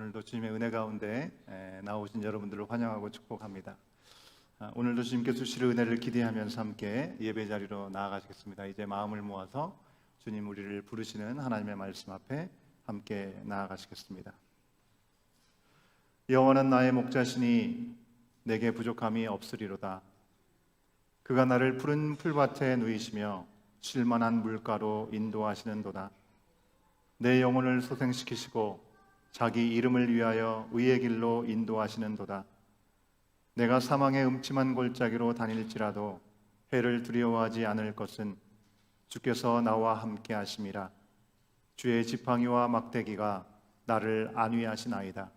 오늘도 주님의 은혜 가운데 나오신 여러분들을 환영하고 축복합니다. 오늘도 주님께 주실 은혜를 기대하면서 함께 예배 자리로 나아가시겠습니다. 이제 마음을 모아서 주님 우리를 부르시는 하나님의 말씀 앞에 함께 나아가시겠습니다. 여호와는 나의 목자시니 내게 부족함이 없으리로다. 그가 나를 푸른 풀밭에 누이시며 쉴만한 물가로 인도하시는도다. 내 영혼을 소생시키시고 자기 이름을 위하여 의의 길로 인도하시는도다. 내가 사망의 음침한 골짜기로 다닐지라도 해를 두려워하지 않을 것은 주께서 나와 함께 하심이라. 주의 지팡이와 막대기가 나를 안위하시나이다.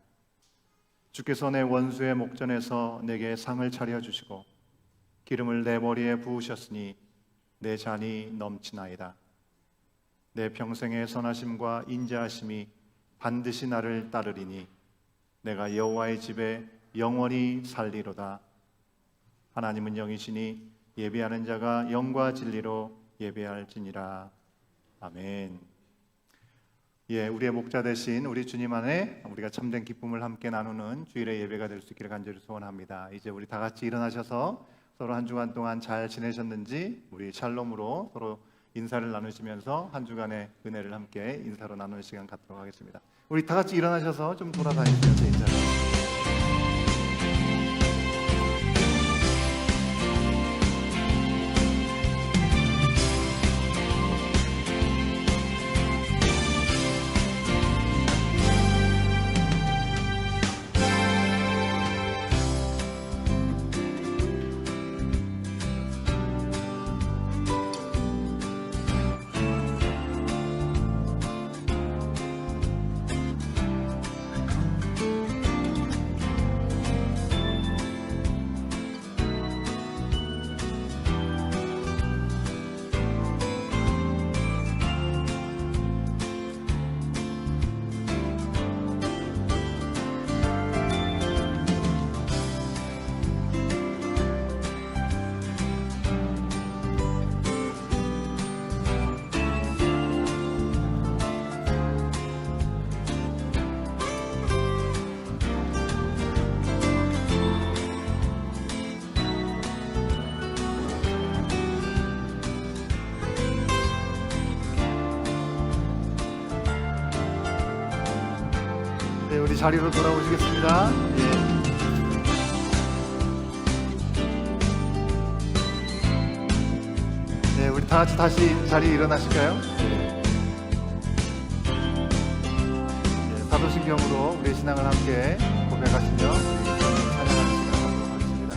주께서 내 원수의 목전에서 내게 상을 차려주시고 기름을 내 머리에 부으셨으니 내 잔이 넘치나이다. 내 평생의 선하심과 인자하심이 반드시 나를 따르리니 내가 여호와의 집에 영원히 살리로다. 하나님은 영이시니 예배하는 자가 영과 진리로 예배할지니라. 아멘. 우리의 목자 되신 우리 주님 안에 우리가 참된 기쁨을 함께 나누는 주일의 예배가 될 수 있기를 간절히 소원합니다. 이제 우리 다 같이 일어나셔서 서로 한 주간 동안 잘 지내셨는지 우리 샬롬으로 서로 인사를 나누시면서 한 주간의 은혜를 함께 인사로 나누는 시간 갖도록 하겠습니다. 우리 다 같이 일어나셔서 좀 돌아다니시면서 인사를 우리 자리로 돌아오시겠습니다. 우리 다 같이 다시 자리에 일어나실까요? 사도신경으로 우리의 신앙을 함께 고백하시며 찬양하는 시간 갖도록 하겠습니다.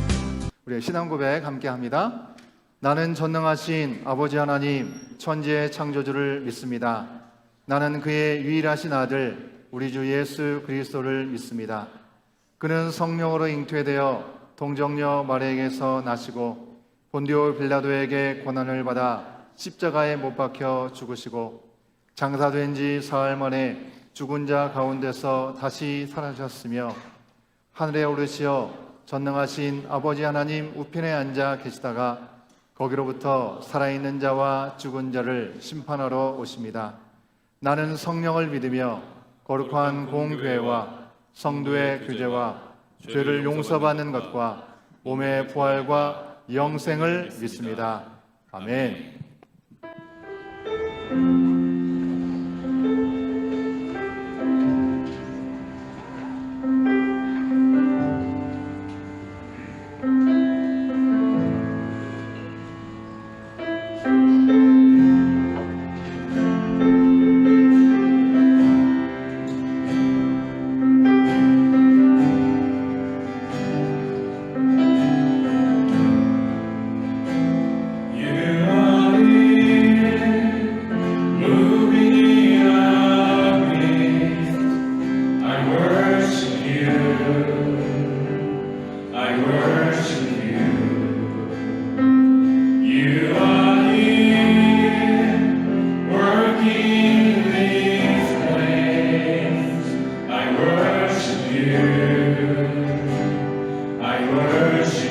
우리의 신앙 고백 함께 합니다. 나는 전능하신 아버지 하나님 천지의 창조주를 믿습니다. 나는 그의 유일하신 아들 우리 주 예수 그리스도를 믿습니다. 그는 성령으로 잉태되어 동정녀 마리아에게서 나시고 본디오 빌라도에게 고난을 받아 십자가에 못 박혀 죽으시고 장사된 지 사흘 만에 죽은 자 가운데서 다시 살아나셨으며 하늘에 오르시어 전능하신 아버지 하나님 우편에 앉아 계시다가 거기로부터 살아있는 자와 죽은 자를 심판하러 오십니다. 나는 성령을 믿으며 거룩한 공교회와 성도의 교제와 죄를 용서받는 것과 몸의 부활과 영생을 믿습니다. 아멘. worship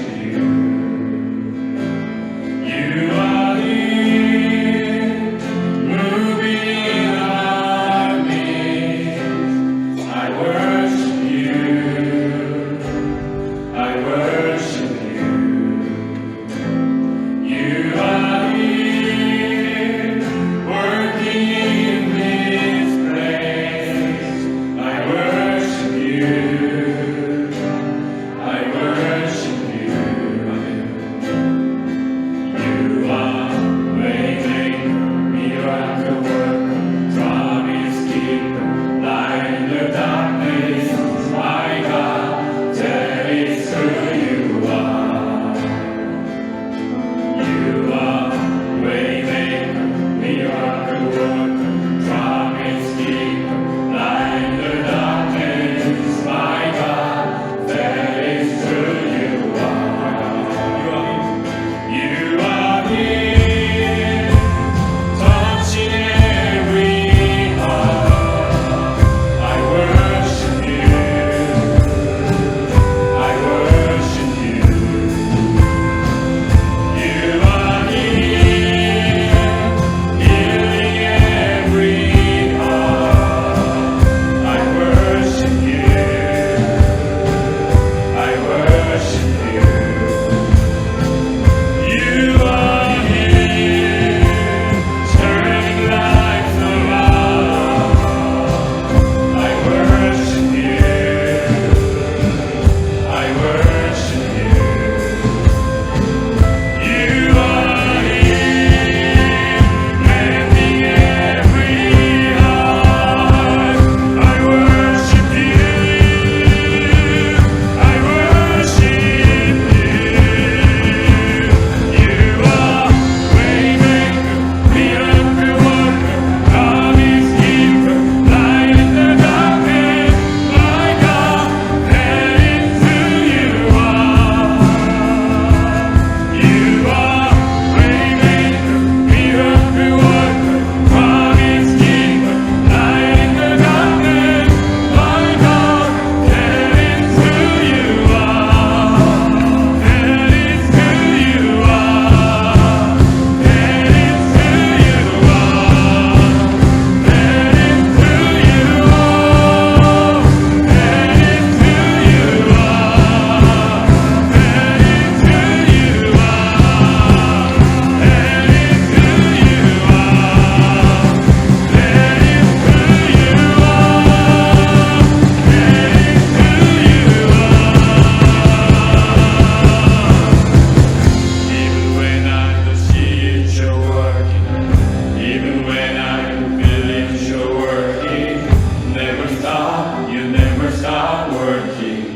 working.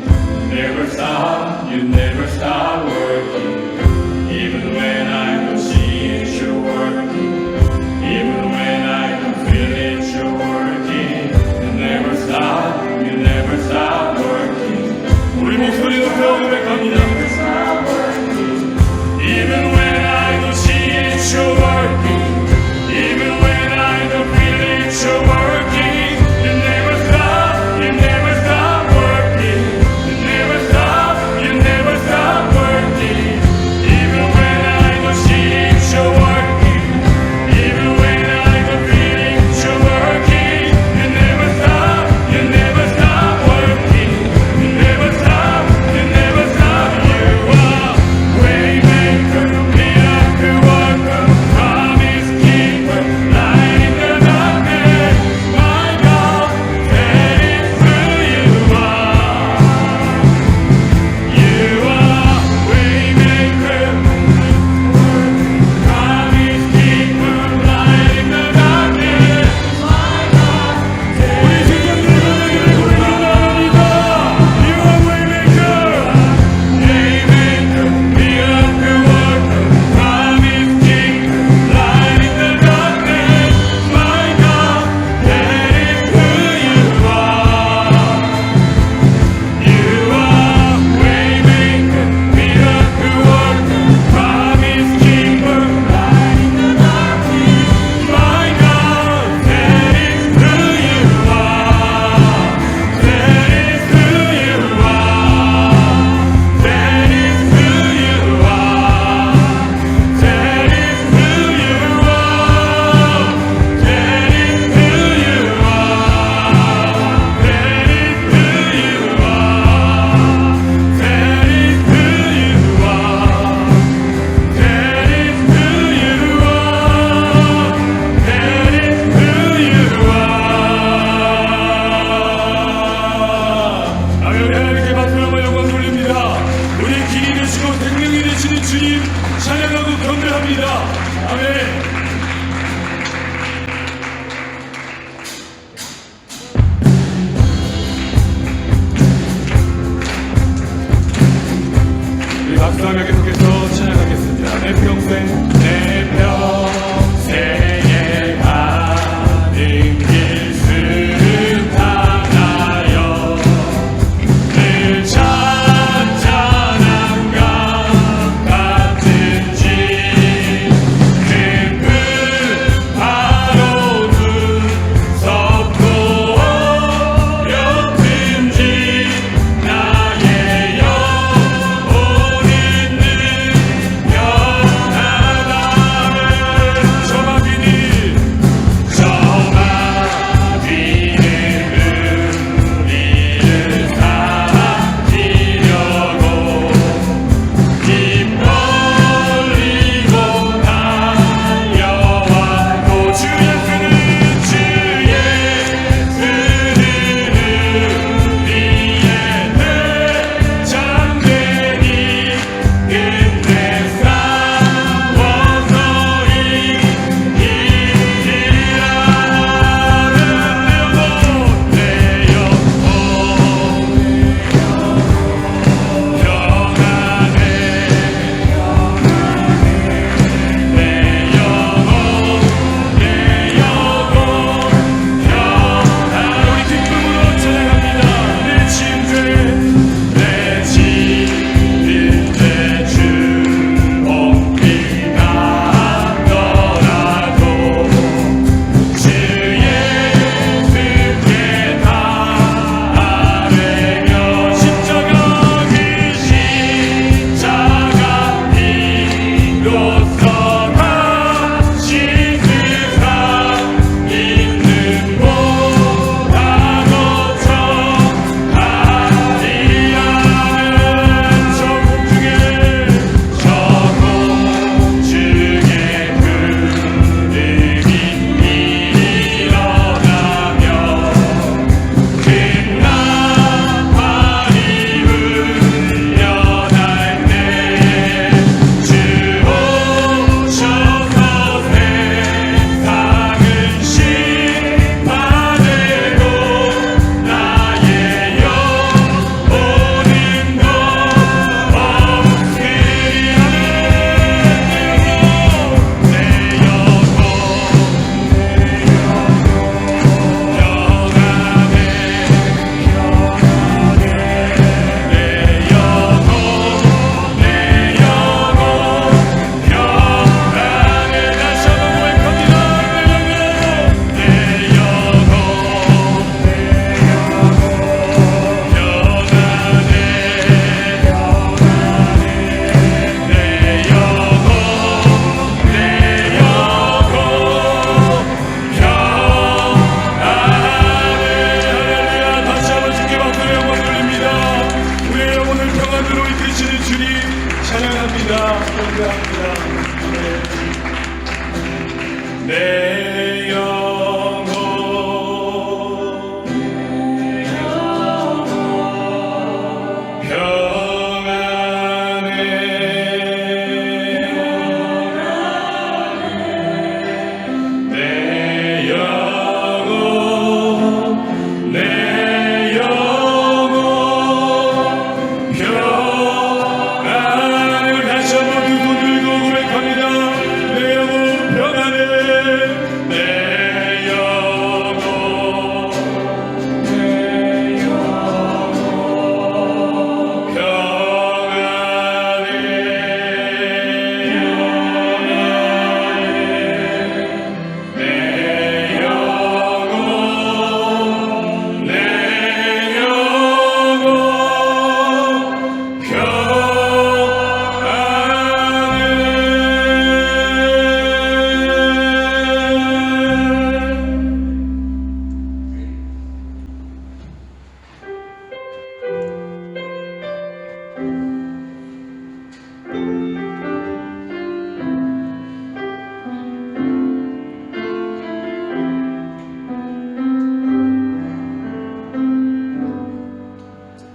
Never stop, you never stop working. Even when I don't see it, you're working. Even when I don't feel it, you're working. You never stop, you never stop working. 우리 목소리 높여 고백합니다. Even when I don't see it, you're working. Even when I don't feel it, you're working. You never stop, you never stop working. You never stop, you never stop working. Even when I don't see it, you're working. Even when I don't feel it, you're working. You never stop, you never stop working. You never stop, you never stop. You are waymaker, miracle worker, promise keeper, light in the darkness. My God, that is who you are. You are waymaker, promise keeper, light in the darkness. My God, 우리 생명들을 고백합니다. You are waymaker, miracle worker, promise keeper, light in the darkness. My God, that is who you are. You are waymaker, miracle worker, promise keeper, light in the darkness. My God, that is who you are. That is who you are. That is who you are. That is who you are. That is who you are. That is who you are. That is who you are. That is who you are. That is who you are. 아멘. 우리 하나님께 박수로 한번 영광 돌립니다. 우리 길이 되시고 생명이 되시는 주님 찬양하고 경배합니다. 아멘. 우리 박수하며 계속해서 찬양하겠습니다. 내 평생에 가는 길 수탄하여 늘 찬찬한 것 같은지 깊은 바로는 섭고 어렵든지 나의 영혼은 늘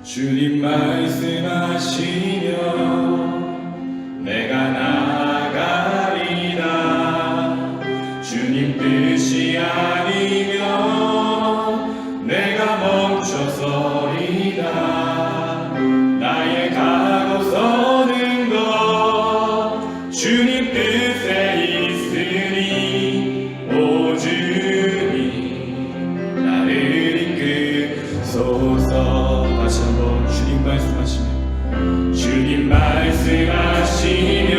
주님 말씀하시며 내가 나가리라. 주님 뜻이 아니면 내가 멈춰서리라. 나의 가고 서는 것 주님 뜻에 있으니 오 주님 나를 이끄소서. 다시 한번 주님 말씀하시며 주님 말씀하시며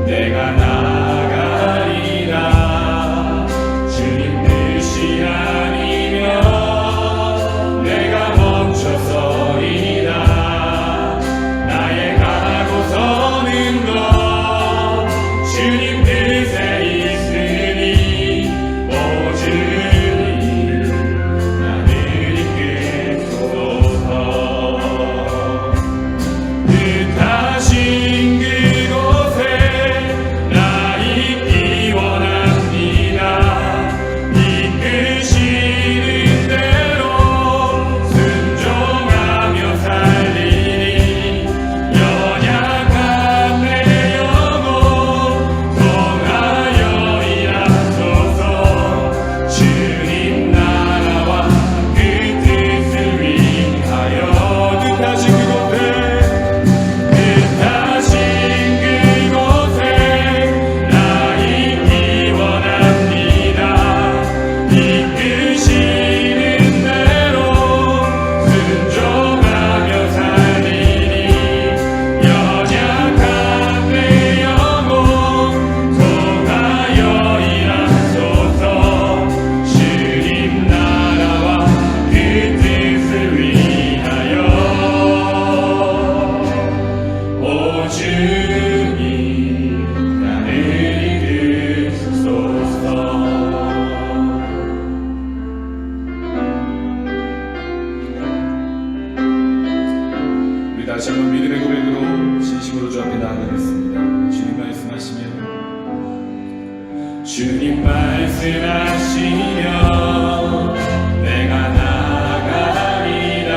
내가 나가리라. 주님 뜻이 아니면 내가 멈춰서리라. 나의 가고 서는 것 주님 뜻에 있으니 오 주님 나를 이끄소서. 뜻하신 그곳에 나 있기 원합니다. 이끄시는 대로 순종하며 살리니 연약한 내 영혼 통하여 일하소서. 주님 나라와 그 뜻을 위하여 뜻하신 그곳에 나 있기 원합니다. 이끄시는 대로 순종하며 살리니 연약한 내 영혼 통하여 일하소서. 주님 나라와 그 뜻을 위하여 오 주님 나를 이끄소서. 우리 다시 한번 믿음의 고백으로 진심으로 주 앞에 나아가겠습니다. 주님 말씀하시며 주님 말씀하시며 내가 나가리라.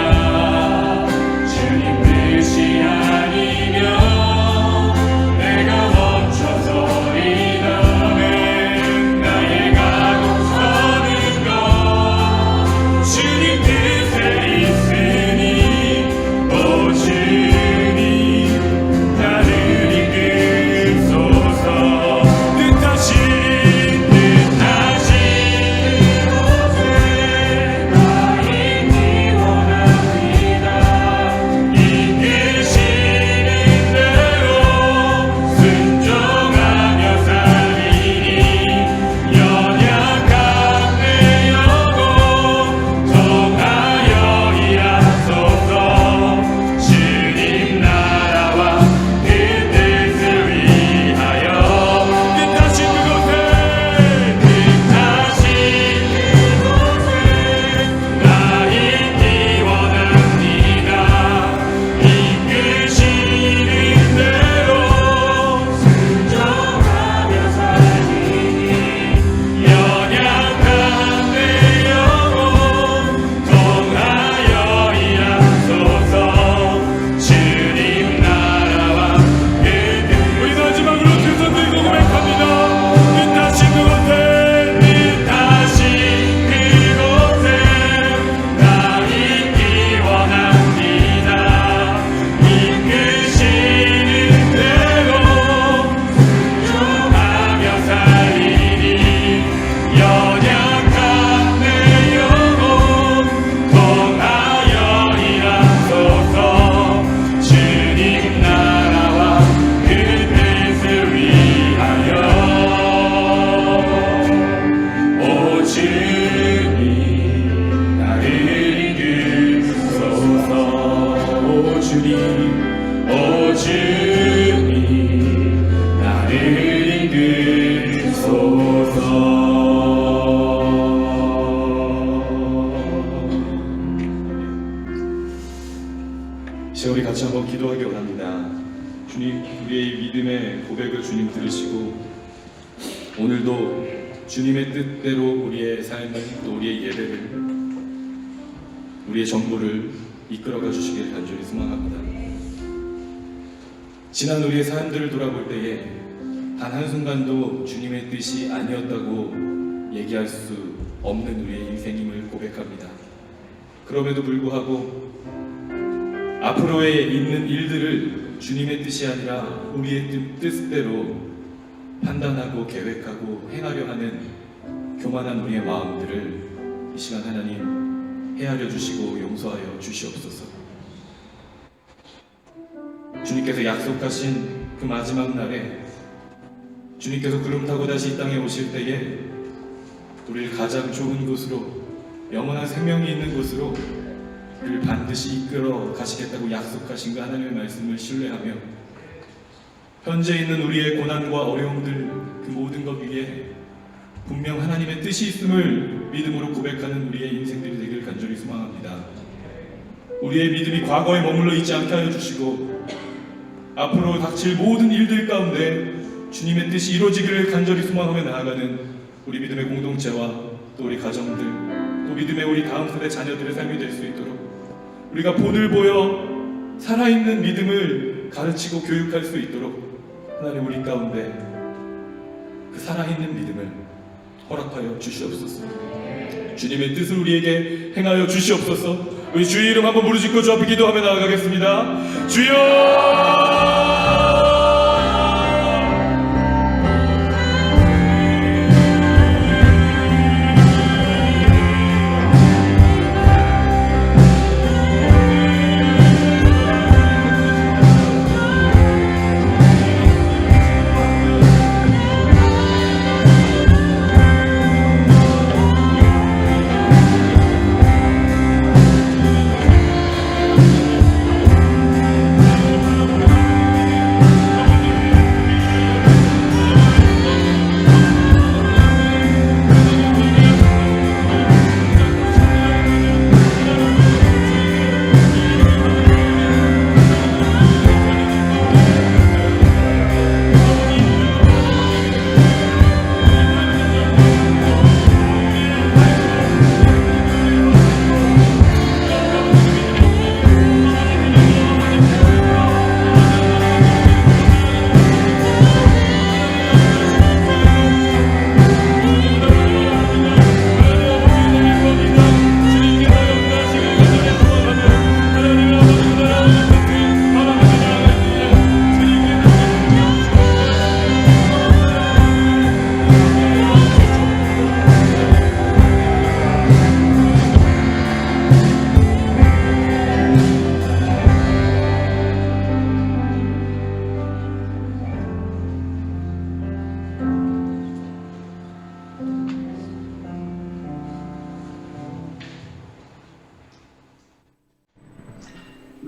주님 뜻이 아니면 내가 멈춰서리라면 나의 가고 서는 것 주님 뜻에 있으니 오 주님 나를 이끄소서. 뜻하신 곳에 나 있기 원합니다. 이끄시는 대로 순종하며 살리니 연약한 내 영혼 통하여 일하소서. 주님 나라와 그 뜻을 위하여 뜻하신 그곳에 나 있기 원합니다. 이끄시는 대로 순종하며 살리니 연약한 내 영혼 통하여 일하소서. 주님 나라와 그 뜻. 우리 마지막으로 두 손 들고 고백합니다. 뜻하신 그곳에 나 있기 원합니다. 이끄시는 대로 순종하며 살리니 연약한 내 영혼 통하여 일하소서. 주님 나라와 그 뜻을 위하여 오 주님 나를 이끄소서. 오 주님 오 주님 나를 이끄소서. 이제 우리 같이 한번 기도하기 원합니다. 주님 우리의 믿음의 고백을 주님 들으시고 오늘도 주님의 뜻대로 우리의 삶을 또 우리의 예배를 우리의 전부를 이끌어가 주시길 간절히 소망합니다. 지난 우리의 삶들을 돌아볼 때에 단 한순간도 주님의 뜻이 아니었다고 얘기할 수 없는 우리의 인생임을 고백합니다. 그럼에도 불구하고 앞으로에 있는 일들을 주님의 뜻이 아니라 우리의 뜻대로 판단하고 계획하고 행하려 하는 교만한 우리의 마음들을 이 시간 하나님 헤아려 주시고 용서하여 주시옵소서. 주님께서 약속하신 그 마지막 날에 주님께서 구름 타고 다시 이 땅에 오실 때에 우리를 가장 좋은 곳으로, 영원한 생명이 있는 곳으로 우리를 반드시 이끌어 가시겠다고 약속하신 그 하나님의 말씀을 신뢰하며 현재 있는 우리의 고난과 어려움들 그 모든 것 위에 분명 하나님의 뜻이 있음을 믿음으로 고백하는 우리의 인생들이 되길 간절히 소망합니다. 우리의 믿음이 과거에 머물러 있지 않게 하여 주시고 앞으로 닥칠 모든 일들 가운데 주님의 뜻이 이루어지기를 간절히 소망하며 나아가는 우리 믿음의 공동체와 또 우리 가정들, 또 믿음의 우리 다음 세대 자녀들의 삶이 될 수 있도록 우리가 본을 보여 살아있는 믿음을 가르치고 교육할 수 있도록 하나님 우리 가운데 그 살아있는 믿음을 허락하여 주시옵소서. 주님의 뜻을 우리에게 행하여 주시옵소서. 우리 주의 이름 한번 부르짖고 주 앞에 기도하며 나아가겠습니다. 주여!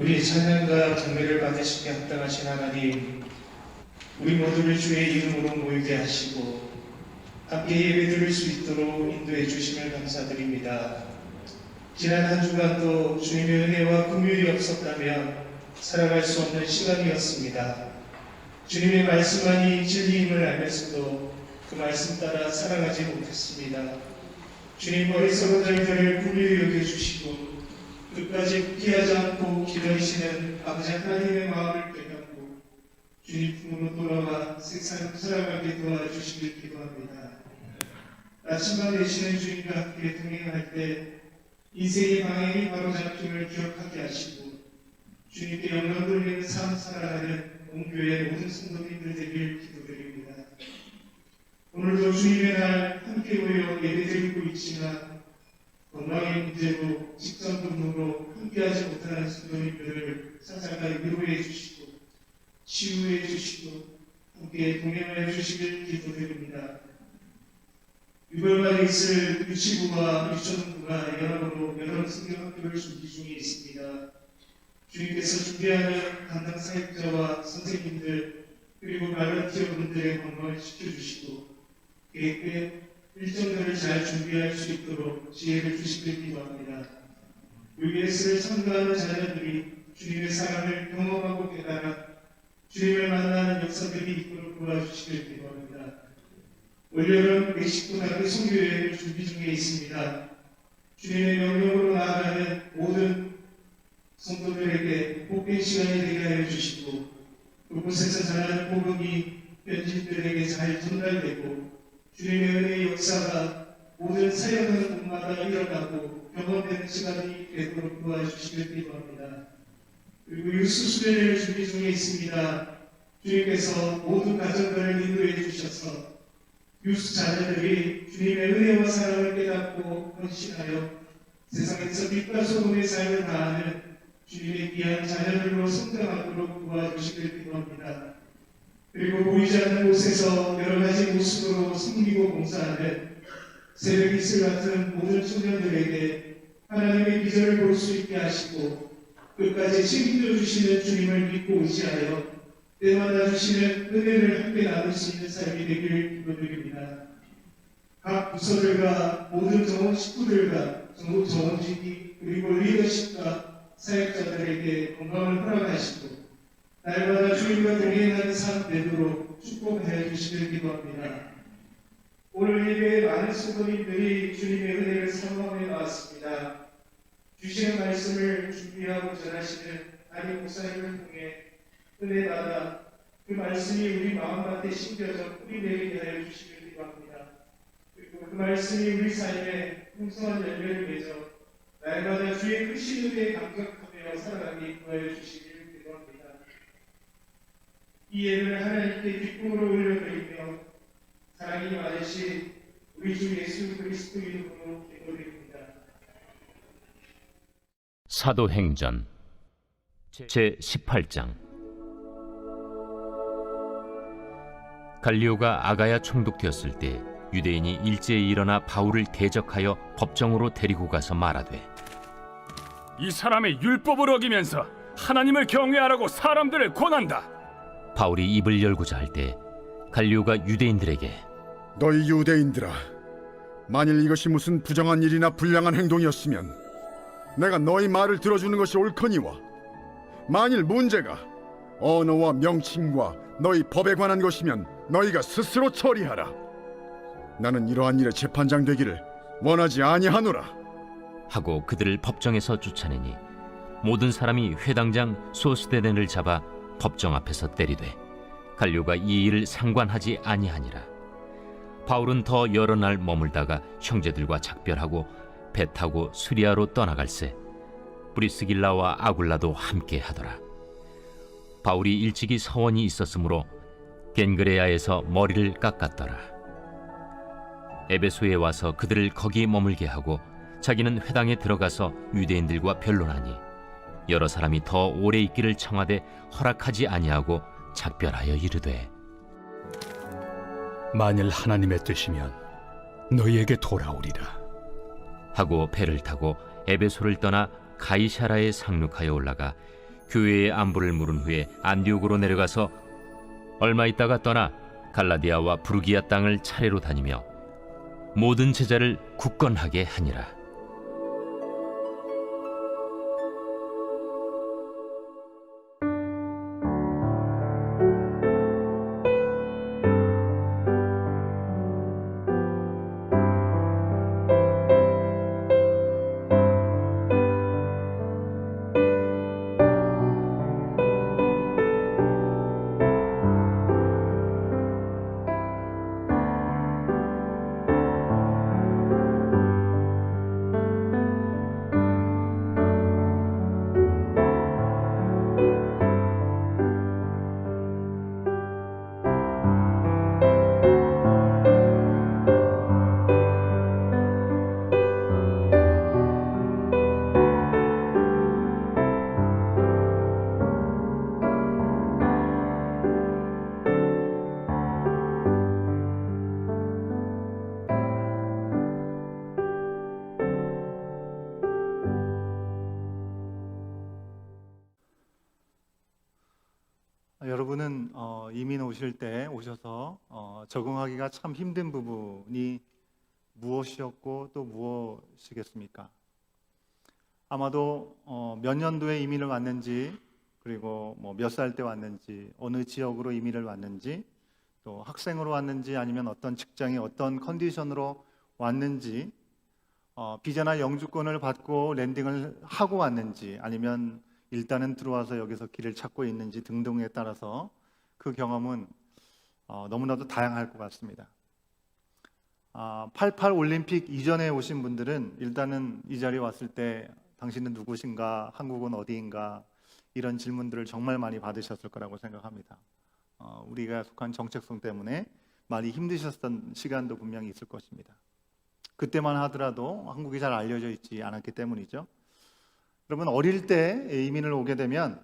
우리 찬양과 경배를 받으시게 합당하신 하나님, 우리 모두를 주의 이름으로 모이게 하시고 함께 예배드릴 수 있도록 인도해 주심을 감사드립니다. 지난 한 주간도 주님의 은혜와 긍휼이 없었다면 살아갈 수 없는 시간이었습니다. 주님의 말씀만이 진리임을 알면서도 그 말씀 따라 살아가지 못했습니다. 주님 어리석은 저희들을 긍휼히 여겨주시고 끝까지 피하지 않고 기다리시는 아버지 하나님의 마음을 깨닫고 주님 품으로 돌아와 세상을 살아가게 도와주시길 기도합니다. 아침만 되시는 주님과 함께 동행할 때 인생의 방향이 바로잡힘을 기억하게 하시고 주님께 영광 돌리는 삶 살아가는 온교회 모든 성도님들 되길 기도드립니다. 오늘도 주님의 날 함께 모여 예배드리고 있지만 건강의 문제로 직접 근무로 함께하지 못하는 성도님들을 사사가 위로해 주시고 치유해 주시고 함께 동행하여 주시길 기도드립니다. 6월말에 있을 유치부와 유치원부가 연합으로 여러 성경학교를 준비 중에 있습니다. 주님께서 준비하는 담당 사역자와 선생님들 그리고 발런티어 분들의 건강을 지켜주시고 계획된 일정들을 잘 준비할 수 있도록 지혜를 주시길 기도합니다. UBS를 참가하는 자녀들이 주님의 사랑을 경험하고 깨달아 주님을 만나는 역사들이 있도록 도와주시길 기도합니다. 올여름 멕시코 단기 선교여행을 준비 중에 있습니다. 주님의 명령으로 나아가는 모든 성도들에게 복된 시간이 되게 하여 주시고 그곳에서 전하는 복음이 현지인들에게 잘 전달되고 주님의 은혜의 역사가 모든 사역하는 곳마다 일어나고 경험되는 시간이 되도록 도와주시길 기도합니다. 그리고 유수수련회를 준비 중에 있습니다. 주님께서 모든 가정들을 인도해 주셔서 유수 자녀들이 주님의 은혜와 사랑을 깨닫고 헌신하여 세상에서 빛과 소금의 삶을 다하는 주님의 귀한 자녀들로 성장하도록 도와주시길 기도합니다. 그리고 보이지 않는 곳에서 여러 가지 모습으로 섬기고 봉사하는 새벽 이슬 같은 모든 청년들에게 하나님의 비전을 볼 수 있게 하시고 끝까지 책임져 주시는 주님을 믿고 의지하여 때마다 주시는 은혜를 함께 나눌 수 있는 삶이 되기를 기도드립니다. 각 부서들과 모든 정원 식구들과 정원주기 그리고 리더십과 사역자들에게 건강을 허락하시고 날마다 주님과 동행하는 삶 되도록 축복하여 주시길 기도합니다. 오늘 예배에 많은 성도님들이 주님의 은혜를 사모하며 나왔습니다. 주시는 말씀을 준비하고 전하시는 담임 목사님을 통해 은혜받아 그 말씀이 우리 마음밭에 심겨져 뿌리내리게 하여 주시길 기도합니다. 그리고 그 말씀이 우리 삶에 풍성한 열매를 맺어 날마다 주의 크신 은혜에 감격하며 살아가게 구하여 주시기를 기도합니다. 이 예배를 하나님께 기쁨으로 올려드리며 사랑이 많으신 우리 주 예수 그리스도 이름으로 기도드립니다. 사도행전 제18장. 갈리오가 아가야 총독되었을 때 유대인이 일제히 일어나 바울을 대적하여 법정으로 데리고 가서 말하되 이 사람의 율법을 어기면서 하나님을 경외하라고 사람들을 권한다. 바울이 입을 열고자 할 때 갈리오가 유대인들에게 너희 유대인들아, 만일 이것이 무슨 부정한 일이나 불량한 행동이었으면 내가 너희 말을 들어주는 것이 옳거니와 만일 문제가 언어와 명칭과 너희 법에 관한 것이면 너희가 스스로 처리하라. 나는 이러한 일에 재판장 되기를 원하지 아니하노라. 하고 그들을 법정에서 쫓아내니 모든 사람이 회당장 소스데넨을 잡아 법정 앞에서 때리되 갈리오가 이 일을 상관하지 아니하니라. 바울은 더 여러 날 머물다가 형제들과 작별하고 배 타고 수리아로 떠나갈새 브리스길라와 아굴라도 함께 하더라. 바울이 일찍이 서원이 있었으므로 겐그레아에서 머리를 깎았더라. 에베소에 와서 그들을 거기 머물게 하고 자기는 회당에 들어가서 유대인들과 변론하니 여러 사람이 더 오래 있기를 청하되 허락하지 아니하고 작별하여 이르되 만일 하나님의 뜻이면 너희에게 돌아오리라. 하고 배를 타고 에베소를 떠나 가이사라에 상륙하여 올라가 교회의 안부를 물은 후에 안디옥으로 내려가서 얼마 있다가 떠나 갈라디아와 부르기아 땅을 차례로 다니며 모든 제자를 굳건하게 하니라. 여러분은 이민 오실 때 오셔서 적응하기가 참 힘든 부분이 무엇이었고 또 무엇이겠습니까? 아마도 몇 년도에 이민을 왔는지, 그리고 몇 살 때 왔는지, 어느 지역으로 이민을 왔는지, 또 학생으로 왔는지, 아니면 어떤 직장에 어떤 컨디션으로 왔는지, 비자나 영주권을 받고 랜딩을 하고 왔는지, 아니면 일단은 들어와서 여기서 길을 찾고 있는지 등등에 따라서 그 경험은 너무나도 다양할 것 같습니다. 88 올림픽 이전에 오신 분들은 일단은 이 자리에 왔을 때 당신은 누구신가, 한국은 어디인가, 이런 질문들을 정말 많이 받으셨을 거라고 생각합니다. 우리가 속한 정체성 때문에 많이 힘드셨던 시간도 분명히 있을 것입니다. 그때만 하더라도 한국이 잘 알려져 있지 않았기 때문이죠. 여러분, 어릴 때 이민을 오게 되면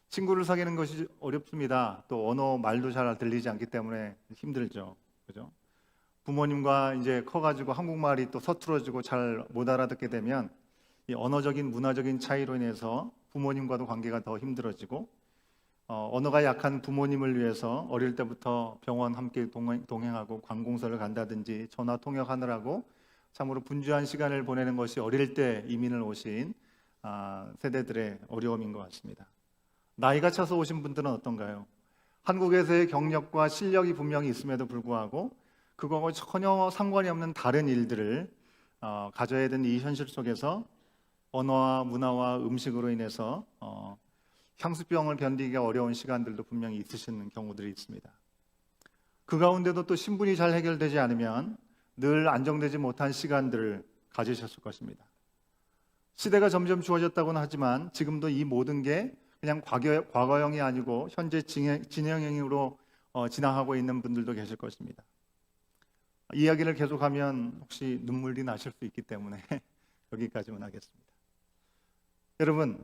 친구를 사귀는 것이 어렵습니다. 또 언어 말도 잘 들리지 않기 때문에 힘들죠. 그죠? 부모님과 이제 커가지고 한국말이 또 서툴어지고 잘 못 알아듣게 되면 이 언어적인 문화적인 차이로 인해서 부모님과도 관계가 더 힘들어지고, 언어가 약한 부모님을 위해서 어릴 때부터 병원 함께 동행하고 관공서를 간다든지 전화 통역하느라고 참으로 분주한 시간을 보내는 것이 어릴 때 이민을 오신 세대들의 어려움인 것 같습니다. 나이가 차서 오신 분들은 어떤가요? 한국에서의 경력과 실력이 분명히 있음에도 불구하고 그거와 전혀 상관이 없는 다른 일들을 가져야 되는 이 현실 속에서 언어와 문화와 음식으로 인해서 향수병을 견디기가 어려운 시간들도 분명히 있으시는 경우들이 있습니다. 그 가운데도 또 신분이 잘 해결되지 않으면 늘 안정되지 못한 시간들을 가지셨을 것입니다. 시대가 점점 주어졌다고는 하지만 지금도 이 모든 게 그냥 과거형이 아니고 현재 진행형으로 진행하고 있는 분들도 계실 것입니다. 이야기를 계속하면 혹시 눈물이 나실 수 있기 때문에 여기까지만 하겠습니다. 여러분,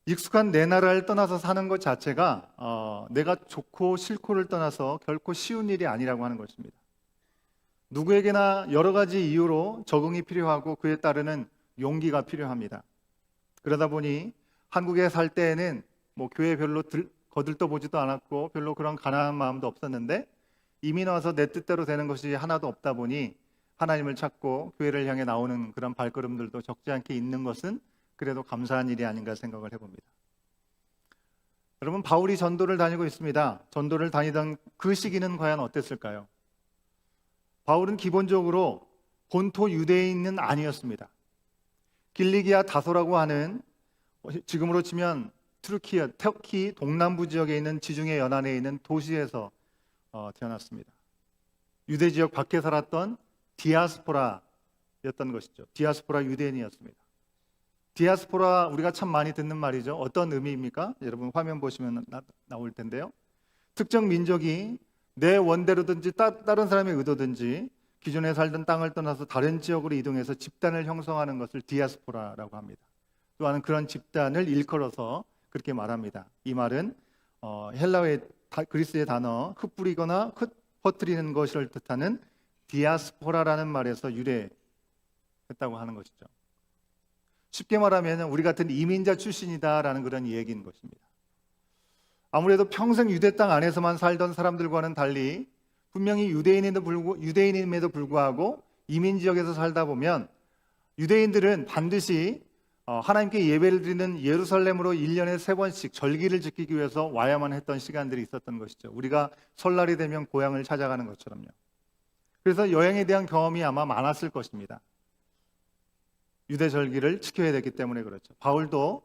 익숙한 내 나라를 떠나서 사는 것 자체가 내가 좋고 싫고를 떠나서 결코 쉬운 일이 아니라고 하는 것입니다. 누구에게나 여러 가지 이유로 적응이 필요하고 그에 따르는 용기가 필요합니다. 그러다 보니 한국에 살 때에는 교회 별로 거들떠보지도 않았고 별로 그런 가난한 마음도 없었는데 이민 와서 내 뜻대로 되는 것이 하나도 없다 보니 하나님을 찾고 교회를 향해 나오는 그런 발걸음들도 적지 않게 있는 것은 그래도 감사한 일이 아닌가 생각을 해봅니다. 여러분, 바울이 전도를 다니고 있습니다. 전도를 다니던 그 시기는 과연 어땠을까요? 바울은 기본적으로 본토 유대인은 아니었습니다. 길리기아 다소라고 하는, 지금으로 치면 터키 동남부 지역에 있는 지중해 연안에 있는 도시에서 태어났습니다. 유대 지역 밖에 살았던 디아스포라였던 것이죠. 디아스포라 유대인이었습니다. 디아스포라, 우리가 참 많이 듣는 말이죠. 어떤 의미입니까? 여러분 화면 보시면 나올 텐데요. 특정 민족이 내 원대로든지 다른 사람의 의도든지 기존에 살던 땅을 떠나서 다른 지역으로 이동해서 집단을 형성하는 것을 디아스포라라고 합니다. 또한 그런 집단을 일컬어서 그렇게 말합니다. 이 말은 헬라어의 그리스의 단어 흩뿌리거나 흩퍼뜨리는 것을 뜻하는 디아스포라라는 말에서 유래했다고 하는 것이죠. 쉽게 말하면 우리 같은 이민자 출신이다라는 그런 얘기인 것입니다. 아무래도 평생 유대 땅 안에서만 살던 사람들과는 달리 분명히 유대인임에도 불구하고 이민 지역에서 살다 보면 유대인들은 반드시 하나님께 예배를 드리는 예루살렘으로 1년에 3번씩 절기를 지키기 위해서 와야만 했던 시간들이 있었던 것이죠. 우리가 설날이 되면 고향을 찾아가는 것처럼요. 그래서 여행에 대한 경험이 아마 많았을 것입니다. 유대 절기를 지켜야 되기 때문에 그렇죠. 바울도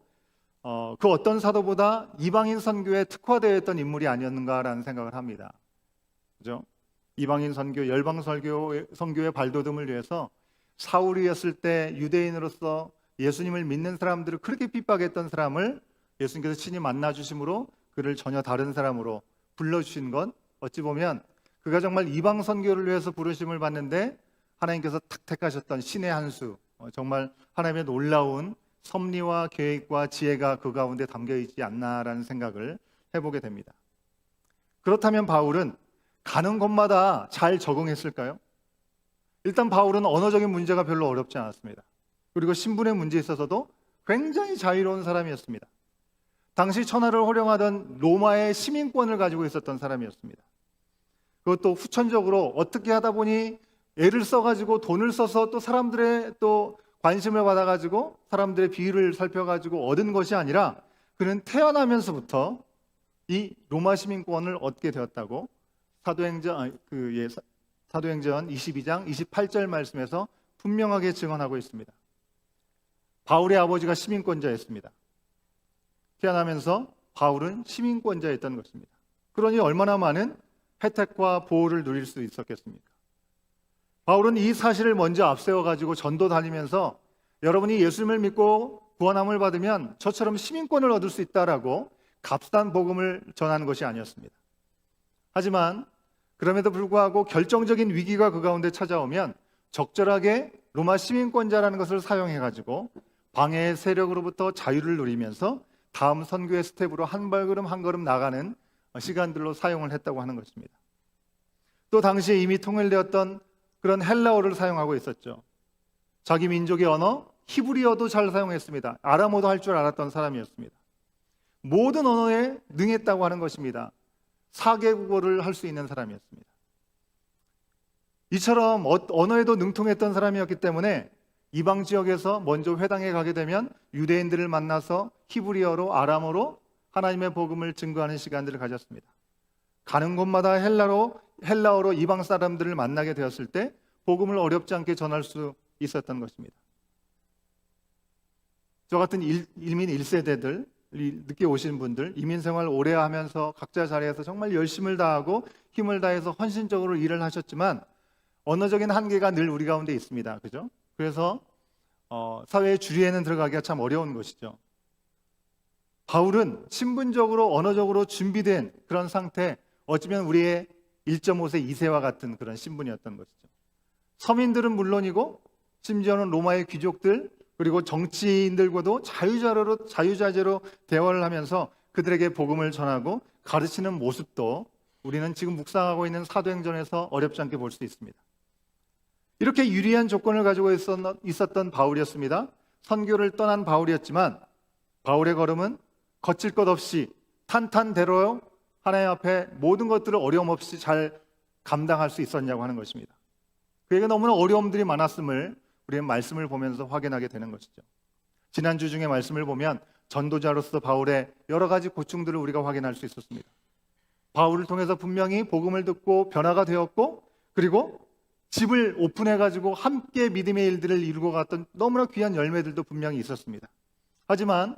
그 어떤 사도보다 이방인 선교에 특화되어 있던 인물이 아니었는가라는 생각을 합니다. 그죠? 이방인 선교, 열방 선교의 발돋움을 위해서 사울이었을 때 유대인으로서 예수님을 믿는 사람들을 그렇게 핍박했던 사람을 예수님께서 친히 만나 주심으로 그를 전혀 다른 사람으로 불러주신 건 어찌 보면 그가 정말 이방 선교를 위해서 부르심을 받는데 하나님께서 탁 택하셨던 신의 한 수, 정말 하나님의 놀라운 섭리와 계획과 지혜가 그 가운데 담겨 있지 않나라는 생각을 해보게 됩니다. 그렇다면 바울은 가는 곳마다 잘 적응했을까요? 일단 바울은 언어적인 문제가 별로 어렵지 않았습니다. 그리고 신분의 문제에 있어서도 굉장히 자유로운 사람이었습니다. 당시 천하를 호령하던 로마의 시민권을 가지고 있었던 사람이었습니다. 그것도 후천적으로 어떻게 하다 보니 애를 써가지고 돈을 써서 또 사람들의 또 관심을 받아가지고 사람들의 비위를 살펴가지고 얻은 것이 아니라 그는 태어나면서부터 이 로마 시민권을 얻게 되었다고 사도행전 22장 28절 말씀에서 분명하게 증언하고 있습니다. 바울의 아버지가 시민권자였습니다. 태어나면서 바울은 시민권자였던 것입니다. 그러니 얼마나 많은 혜택과 보호를 누릴 수 있었겠습니까? 바울은 이 사실을 먼저 앞세워 가지고 전도 다니면서 여러분이 예수님을 믿고 구원함을 받으면 저처럼 시민권을 얻을 수 있다라고 값싼 복음을 전하는 것이 아니었습니다. 하지만 그럼에도 불구하고 결정적인 위기가 그 가운데 찾아오면 적절하게 로마 시민권자라는 것을 사용해 가지고 방해의 세력으로부터 자유를 누리면서 다음 선교의 스텝으로 한 발걸음 한 걸음 나가는 시간들로 사용을 했다고 하는 것입니다. 또 당시에 이미 통일되었던 그런 헬라어를 사용하고 있었죠. 자기 민족의 언어 히브리어도 잘 사용했습니다. 아람어도 할 줄 알았던 사람이었습니다. 모든 언어에 능했다고 하는 것입니다. 4개국어를 할 수 있는 사람이었습니다. 이처럼 언어에도 능통했던 사람이었기 때문에 이방 지역에서 먼저 회당에 가게 되면 유대인들을 만나서 히브리어로 아람어로 하나님의 복음을 증거하는 시간들을 가졌습니다. 가는 곳마다 헬라어로 이방 사람들을 만나게 되었을 때 복음을 어렵지 않게 전할 수 있었던 것입니다. 저 같은 이민 1세대들, 늦게 오신 분들, 이민 생활 오래 하면서 각자 자리에서 정말 열심을 다하고 힘을 다해서 헌신적으로 일을 하셨지만 언어적인 한계가 늘 우리 가운데 있습니다. 그죠? 그래서 사회의 주류에는 들어가기가 참 어려운 것이죠. 바울은 신분적으로 언어적으로 준비된 그런 상태, 어쩌면 우리의 1.5세 2세와 같은 그런 신분이었던 것이죠. 서민들은 물론이고 심지어는 로마의 귀족들 그리고 정치인들과도 자유자재로 대화를 하면서 그들에게 복음을 전하고 가르치는 모습도 우리는 지금 묵상하고 있는 사도행전에서 어렵지 않게 볼 수 있습니다. 이렇게 유리한 조건을 가지고 있었던 바울이었습니다. 선교를 떠난 바울이었지만 바울의 걸음은 거칠 것 없이 탄탄대로 하나님 앞에 모든 것들을 어려움 없이 잘 감당할 수 있었냐고 하는 것입니다. 그에게 너무나 어려움들이 많았음을 우리는 말씀을 보면서 확인하게 되는 것이죠. 지난주 중에 말씀을 보면 전도자로서 바울의 여러 가지 고충들을 우리가 확인할 수 있었습니다. 바울을 통해서 분명히 복음을 듣고 변화가 되었고 그리고 집을 오픈해가지고 함께 믿음의 일들을 이루고 갔던 너무나 귀한 열매들도 분명히 있었습니다. 하지만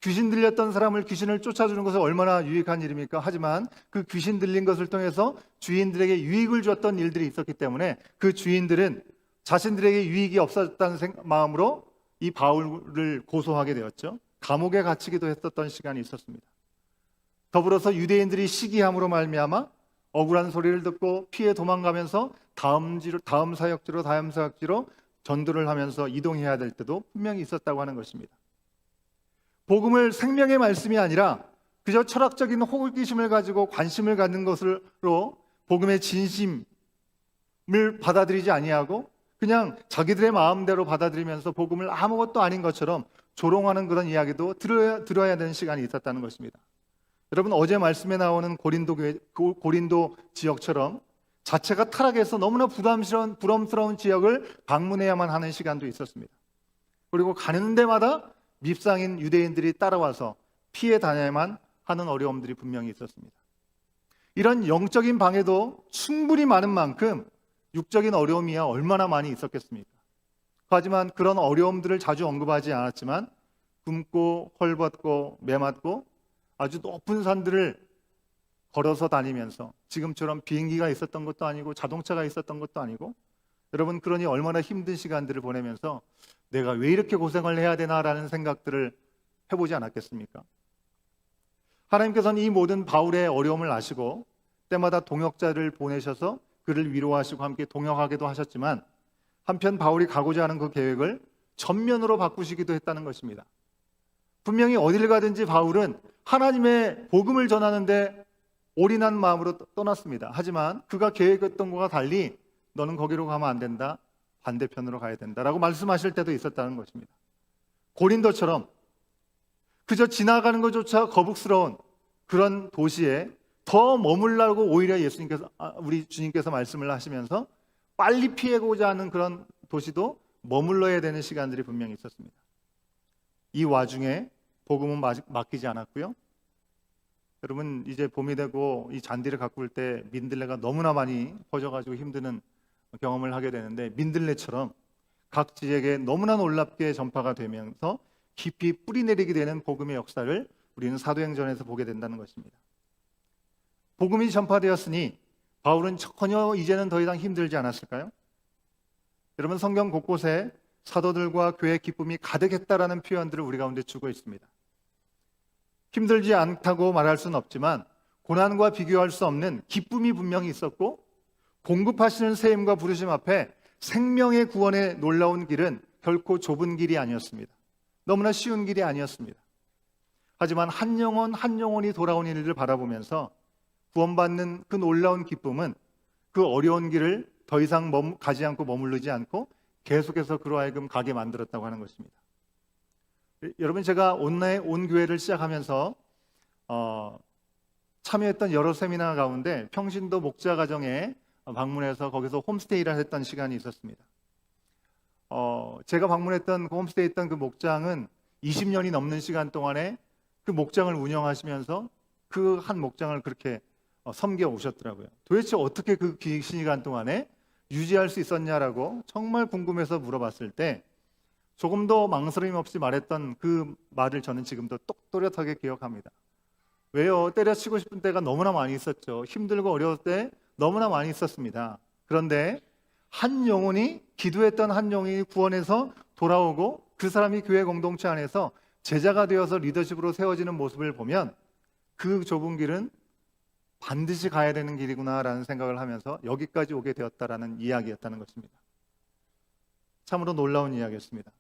귀신 들렸던 사람을 귀신을 쫓아주는 것은 얼마나 유익한 일입니까? 하지만 그 귀신 들린 것을 통해서 주인들에게 유익을 줬던 일들이 있었기 때문에 그 주인들은 자신들에게 유익이 없었다는 마음으로 이 바울을 고소하게 되었죠. 감옥에 갇히기도 했었던 시간이 있었습니다. 더불어서 유대인들이 시기함으로 말미암아 억울한 소리를 듣고 피해 도망가면서 다음 사역지로 전도를 하면서 이동해야 될 때도 분명히 있었다고 하는 것입니다. 복음을 생명의 말씀이 아니라 그저 철학적인 호기심을 가지고 관심을 갖는 것으로 복음의 진심을 받아들이지 아니하고 그냥 자기들의 마음대로 받아들이면서 복음을 아무것도 아닌 것처럼 조롱하는 그런 이야기도 들어야 되는 시간이 있었다는 것입니다. 여러분 어제 말씀에 나오는 고린도 지역처럼 자체가 타락해서 너무나 부담스러운 지역을 방문해야만 하는 시간도 있었습니다. 그리고 가는 데마다 밉상인 유대인들이 따라와서 피해 다녀야만 하는 어려움들이 분명히 있었습니다. 이런 영적인 방해도 충분히 많은 만큼 육적인 어려움이야 얼마나 많이 있었겠습니까? 하지만 그런 어려움들을 자주 언급하지 않았지만 굶고 헐벗고 매맞고 아주 높은 산들을 걸어서 다니면서 지금처럼 비행기가 있었던 것도 아니고 자동차가 있었던 것도 아니고 여러분 그러니 얼마나 힘든 시간들을 보내면서 내가 왜 이렇게 고생을 해야 되나라는 생각들을 해보지 않았겠습니까? 하나님께서는 이 모든 바울의 어려움을 아시고 때마다 동역자를 보내셔서 그를 위로하시고 함께 동역하기도 하셨지만 한편 바울이 가고자 하는 그 계획을 전면으로 바꾸시기도 했다는 것입니다. 분명히 어딜 가든지 바울은 하나님의 복음을 전하는데 올인한 마음으로 떠났습니다. 하지만 그가 계획했던 것과 달리 너는 거기로 가면 안 된다. 반대편으로 가야 된다라고 말씀하실 때도 있었다는 것입니다. 고린도처럼 그저 지나가는 것조차 거북스러운 그런 도시에 더 머물라고 오히려 우리 주님께서 말씀을 하시면서 빨리 피하고자 하는 그런 도시도 머물러야 되는 시간들이 분명히 있었습니다. 이 와중에 복음은 맡기지 않았고요. 여러분 이제 봄이 되고 이 잔디를 가꿀 때 민들레가 너무나 많이 퍼져가지고 힘드는 경험을 하게 되는데 민들레처럼 각 지역에 너무나 놀랍게 전파가 되면서 깊이 뿌리 내리게 되는 복음의 역사를 우리는 사도행전에서 보게 된다는 것입니다. 복음이 전파되었으니 바울은 전혀 이제는 더 이상 힘들지 않았을까요? 여러분, 성경 곳곳에 사도들과 교회의 기쁨이 가득했다라는 표현들을 우리 가운데 주고 있습니다. 힘들지 않다고 말할 수는 없지만 고난과 비교할 수 없는 기쁨이 분명히 있었고, 공급하시는 새 힘과 부르심 앞에 생명의 구원의 놀라운 길은 결코 좁은 길이 아니었습니다. 너무나 쉬운 길이 아니었습니다. 하지만 한 영혼 한 영혼이 돌아오는 일을 바라보면서 구원받는 그 놀라운 기쁨은 그 어려운 길을 더 이상 가지 않고 머무르지 않고 계속해서 그로 하여금 가게 만들었다고 하는 것입니다. 여러분, 제가 온 교회를 시작하면서 참여했던 여러 세미나 가운데 평신도 목자 가정에 방문해서 거기서 홈스테이를 했던 시간이 있었습니다. 제가 방문했던 그 홈스테이 있던 그 목장은 20년이 넘는 시간 동안에 그 목장을 운영하시면서 그 한 목장을 그렇게 섬겨 오셨더라고요. 도대체 어떻게 그 긴 시간 동안에 유지할 수 있었냐라고 정말 궁금해서 물어봤을 때 조금 더 망설임 없이 말했던 그 말을 저는 지금도 또렷하게 기억합니다. 왜요? 때려치고 싶은 때가 너무나 많이 있었죠. 힘들고 어려울 때 너무나 많이 있었습니다. 그런데 한 영혼이, 기도했던 한 영혼이 구원해서 돌아오고 그 사람이 교회 공동체 안에서 제자가 되어서 리더십으로 세워지는 모습을 보면 그 좁은 길은 반드시 가야 되는 길이구나라는 생각을 하면서 여기까지 오게 되었다라는 이야기였다는 것입니다. 참으로 놀라운 이야기였습니다.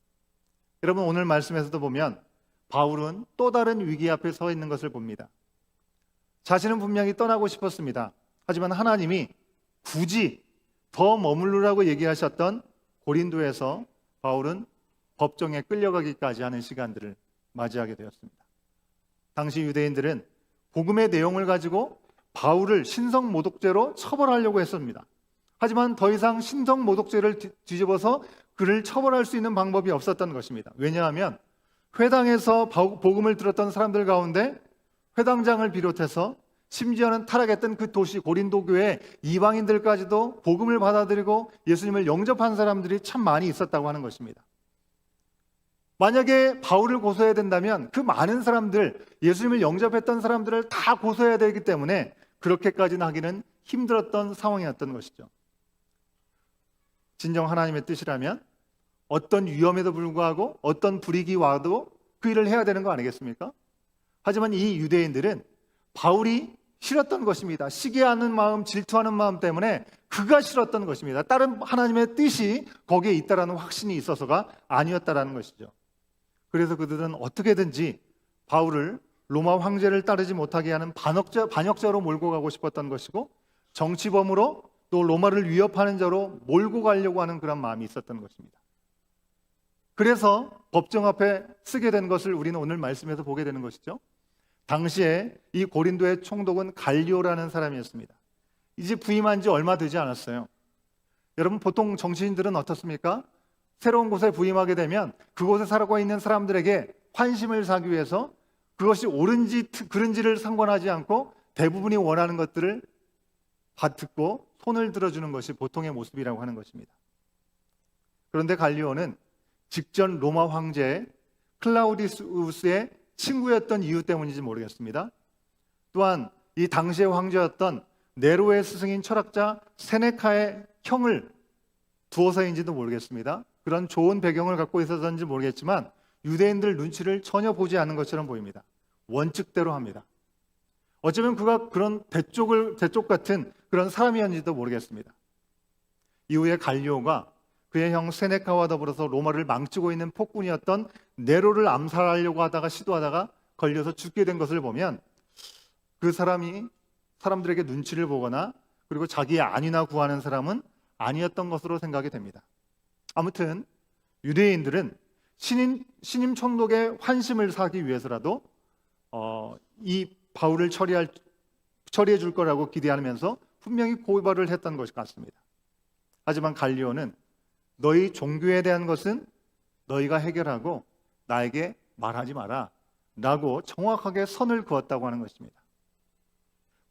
여러분, 오늘 말씀에서도 보면 바울은 또 다른 위기 앞에 서 있는 것을 봅니다. 자신은 분명히 떠나고 싶었습니다. 하지만 하나님이 굳이 더 머무르라고 얘기하셨던 고린도에서 바울은 법정에 끌려가기까지 하는 시간들을 맞이하게 되었습니다. 당시 유대인들은 복음의 내용을 가지고 바울을 신성모독죄로 처벌하려고 했습니다. 하지만 더 이상 신성모독죄를 뒤집어서 그를 처벌할 수 있는 방법이 없었던 것입니다. 왜냐하면 회당에서 복음을 들었던 사람들 가운데 회당장을 비롯해서 심지어는 타락했던 그 도시 고린도 교회 이방인들까지도 복음을 받아들이고 예수님을 영접한 사람들이 참 많이 있었다고 하는 것입니다. 만약에 바울을 고소해야 된다면 그 많은 사람들, 예수님을 영접했던 사람들을 다 고소해야 되기 때문에 그렇게까지는 하기는 힘들었던 상황이었던 것이죠. 진정 하나님의 뜻이라면 어떤 위험에도 불구하고 어떤 불이익이 와도 그 일을 해야 되는 거 아니겠습니까? 하지만 이 유대인들은 바울이 싫었던 것입니다. 시기하는 마음, 질투하는 마음 때문에 그가 싫었던 것입니다. 다른 하나님의 뜻이 거기에 있다라는 확신이 있어서가 아니었다라는 것이죠. 그래서 그들은 어떻게든지 바울을 로마 황제를 따르지 못하게 하는 반역자로 몰고 가고 싶었던 것이고, 정치범으로 또 로마를 위협하는 자로 몰고 가려고 하는 그런 마음이 있었던 것입니다. 그래서 법정 앞에 쓰게 된 것을 우리는 오늘 말씀에서 보게 되는 것이죠. 당시에 이 고린도의 총독은 갈리오라는 사람이었습니다. 이제 부임한 지 얼마 되지 않았어요. 여러분, 보통 정치인들은 어떻습니까? 새로운 곳에 부임하게 되면 그곳에 살고 있는 사람들에게 환심을 사기 위해서 그것이 옳은지 그른지를 상관하지 않고 대부분이 원하는 것들을 듣고 손을 들어주는 것이 보통의 모습이라고 하는 것입니다. 그런데 갈리오는 직전 로마 황제 클라우디우스의 친구였던 이유 때문인지 모르겠습니다. 또한 이 당시의 황제였던 네로의 스승인 철학자 세네카의 형을 두어서인지도 모르겠습니다. 그런 좋은 배경을 갖고 있어서인지 모르겠지만 유대인들 눈치를 전혀 보지 않는 것처럼 보입니다. 원칙대로 합니다. 어쩌면 그가 그런 대쪽 같은 그런 사람이었는지도 모르겠습니다. 이후에 갈리오가 그의 형 세네카와 더불어서 로마를 망치고 있는 폭군이었던 네로를 암살하려고 하다가 시도하다가 걸려서 죽게 된 것을 보면 그 사람이 사람들에게 눈치를 보거나 그리고 자기의 안위나 구하는 사람은 아니었던 것으로 생각이 됩니다. 아무튼 유대인들은 신임 총독의 환심을 사기 위해서라도 이 바울을 처리해 줄 거라고 기대하면서 분명히 고발을 했던 것이 같습니다. 하지만 갈리오는 너희 종교에 대한 것은 너희가 해결하고 나에게 말하지 마라 라고 정확하게 선을 그었다고 하는 것입니다.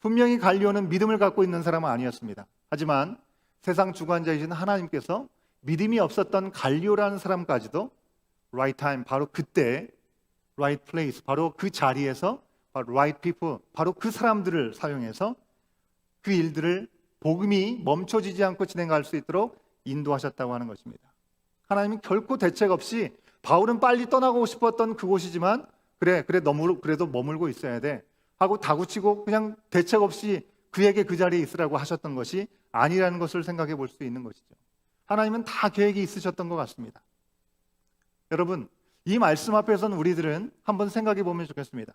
분명히 갈리오는 믿음을 갖고 있는 사람은 아니었습니다. 하지만 세상 주관자이신 하나님께서 믿음이 없었던 갈리오라는 사람까지도 right time, 바로 그때 right place, 바로 그 자리에서 바로 right people, 바로 그 사람들을 사용해서 그 일들을 복음이 멈춰지지 않고 진행할 수 있도록 인도하셨다고 하는 것입니다. 하나님은 결코 대책 없이 바울은 빨리 떠나고 싶었던 그곳이지만 그래도 머물고 있어야 돼 하고 다구치고 그냥 대책 없이 그에게 그 자리에 있으라고 하셨던 것이 아니라는 것을 생각해 볼 수 있는 것이죠. 하나님은 다 계획이 있으셨던 것 같습니다. 여러분, 이 말씀 앞에서는 우리들은 한번 생각해 보면 좋겠습니다.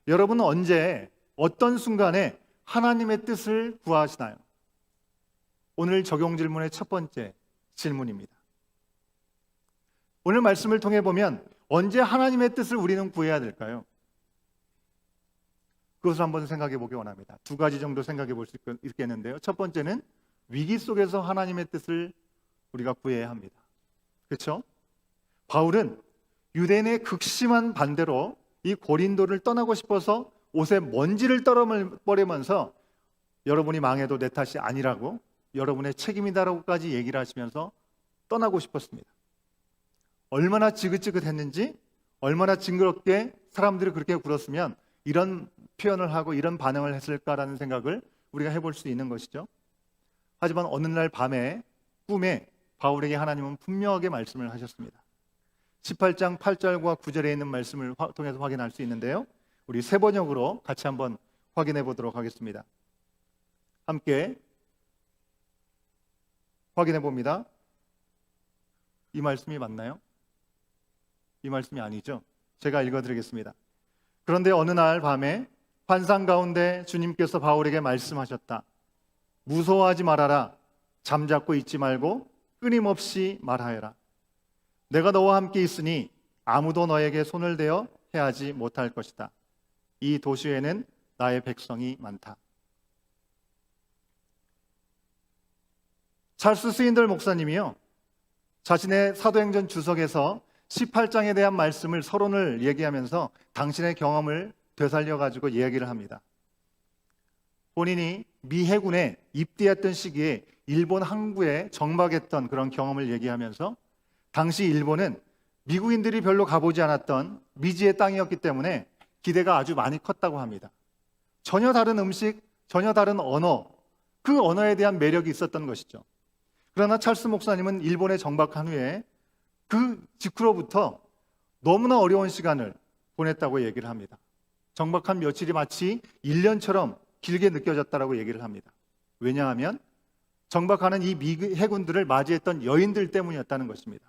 여러분은 언제 어떤 순간에 하나님의 뜻을 구하시나요? 오늘 적용 질문의 첫 번째 질문입니다. 오늘 말씀을 통해 보면 언제 하나님의 뜻을 우리는 구해야 될까요? 그것을 한번 생각해 보기 원합니다. 두 가지 정도 생각해 볼 수 있겠는데요. 첫 번째는 위기 속에서 하나님의 뜻을 우리가 구해야 합니다. 그렇죠? 바울은 유대인의 극심한 반대로 이 고린도를 떠나고 싶어서 옷에 먼지를 떨어버리면서 여러분이 망해도 내 탓이 아니라고, 여러분의 책임이다라고까지 얘기를 하시면서 떠나고 싶었습니다. 얼마나 지긋지긋했는지, 얼마나 징그럽게 사람들이 그렇게 굴었으면 이런 표현을 하고 이런 반응을 했을까라는 생각을 우리가 해볼 수 있는 것이죠. 하지만 어느 날 밤에 꿈에 바울에게 하나님은 분명하게 말씀을 하셨습니다. 18장 8절과 9절에 있는 말씀을 통해서 확인할 수 있는데요. 우리 세 번역으로 같이 한번 확인해 보도록 하겠습니다. 함께 확인해 봅니다. 이 말씀이 맞나요? 이 말씀이 아니죠. 제가 읽어드리겠습니다. 그런데 어느 날 밤에 환상 가운데 주님께서 바울에게 말씀하셨다. 무서워하지 말아라. 잠잡고 있지 말고 끊임없이 말하여라. 내가 너와 함께 있으니 아무도 너에게 손을 대어 해하지 못할 것이다. 이 도시에는 나의 백성이 많다. 찰스 스윈들 목사님이요, 자신의 사도행전 주석에서 18장에 대한 말씀을 서론을 얘기하면서 당신의 경험을 되살려가지고 이야기를 합니다. 본인이 미 해군에 입대했던 시기에 일본 항구에 정박했던 그런 경험을 얘기하면서 당시 일본은 미국인들이 별로 가보지 않았던 미지의 땅이었기 때문에 기대가 아주 많이 컸다고 합니다. 전혀 다른 음식, 전혀 다른 언어, 그 언어에 대한 매력이 있었던 것이죠. 그러나 찰스 목사님은 일본에 정박한 후에 그 직후로부터 너무나 어려운 시간을 보냈다고 얘기를 합니다. 정박한 며칠이 마치 1년처럼 길게 느껴졌다고 얘기를 합니다. 왜냐하면 정박하는 이 미국 해군들을 맞이했던 여인들 때문이었다는 것입니다.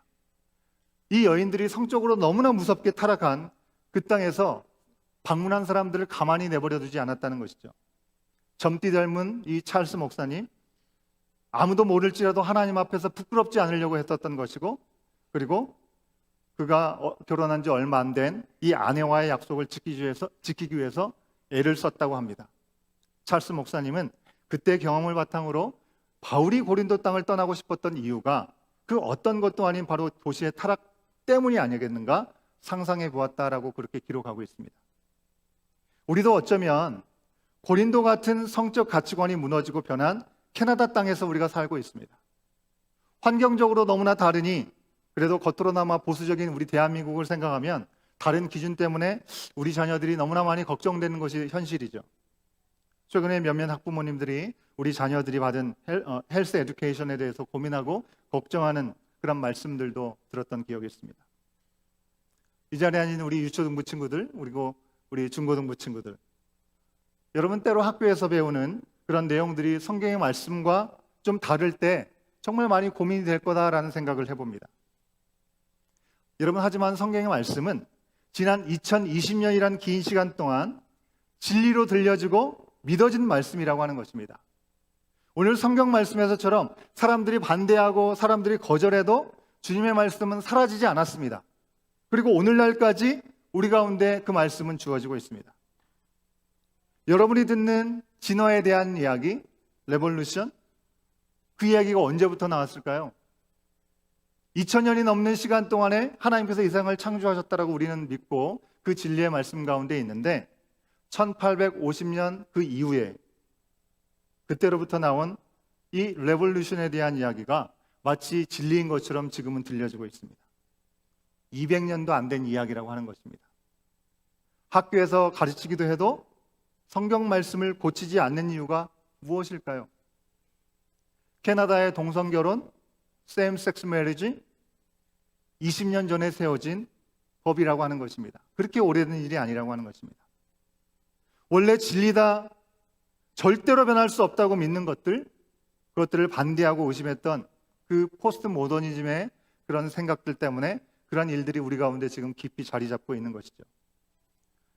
이 여인들이 성적으로 너무나 무섭게 타락한 그 땅에서 방문한 사람들을 가만히 내버려 두지 않았다는 것이죠. 젊디 젊은 이 찰스 목사님, 아무도 모를지라도 하나님 앞에서 부끄럽지 않으려고 했었던 것이고, 그리고 그가 결혼한 지 얼마 안 된 이 아내와의 약속을 지키기 위해서 애를 썼다고 합니다. 찰스 목사님은 그때 경험을 바탕으로 바울이 고린도 땅을 떠나고 싶었던 이유가 그 어떤 것도 아닌 바로 도시의 타락 때문이 아니겠는가 상상해 보았다라고 그렇게 기록하고 있습니다. 우리도 어쩌면 고린도 같은 성적 가치관이 무너지고 변한 캐나다 땅에서 우리가 살고 있습니다. 환경적으로 너무나 다르니 그래도 겉으로나마 보수적인 우리 대한민국을 생각하면 다른 기준 때문에 우리 자녀들이 너무나 많이 걱정되는 것이 현실이죠. 최근에 몇몇 학부모님들이 우리 자녀들이 받은 헬스 에듀케이션에 대해서 고민하고 걱정하는 그런 말씀들도 들었던 기억이 있습니다. 이 자리에 앉은 우리 유초등부 친구들, 그리고 우리 중고등부 친구들, 여러분 때로 학교에서 배우는 그런 내용들이 성경의 말씀과 좀 다를 때 정말 많이 고민이 될 거다라는 생각을 해봅니다. 여러분, 하지만 성경의 말씀은 지난 2020년이란 긴 시간 동안 진리로 들려지고 믿어진 말씀이라고 하는 것입니다. 오늘 성경 말씀에서처럼 사람들이 반대하고 사람들이 거절해도 주님의 말씀은 사라지지 않았습니다. 그리고 오늘날까지 우리 가운데 그 말씀은 주어지고 있습니다. 여러분이 듣는 진화에 대한 이야기, 레볼루션, 그 이야기가 언제부터 나왔을까요? 2000년이 넘는 시간 동안에 하나님께서 이 세상을 창조하셨다라고 우리는 믿고 그 진리의 말씀 가운데 있는데 1850년 그 이후에 그때로부터 나온 이 레볼루션에 대한 이야기가 마치 진리인 것처럼 지금은 들려지고 있습니다. 200년도 안 된 이야기라고 하는 것입니다. 학교에서 가르치기도 해도 성경 말씀을 고치지 않는 이유가 무엇일까요? 캐나다의 동성결혼, same sex marriage, 20년 전에 세워진 법이라고 하는 것입니다. 그렇게 오래된 일이 아니라고 하는 것입니다. 원래 진리다, 절대로 변할 수 없다고 믿는 것들, 그것들을 반대하고 의심했던 그 포스트 모더니즘의 그런 생각들 때문에 그런 일들이 우리 가운데 지금 깊이 자리 잡고 있는 것이죠.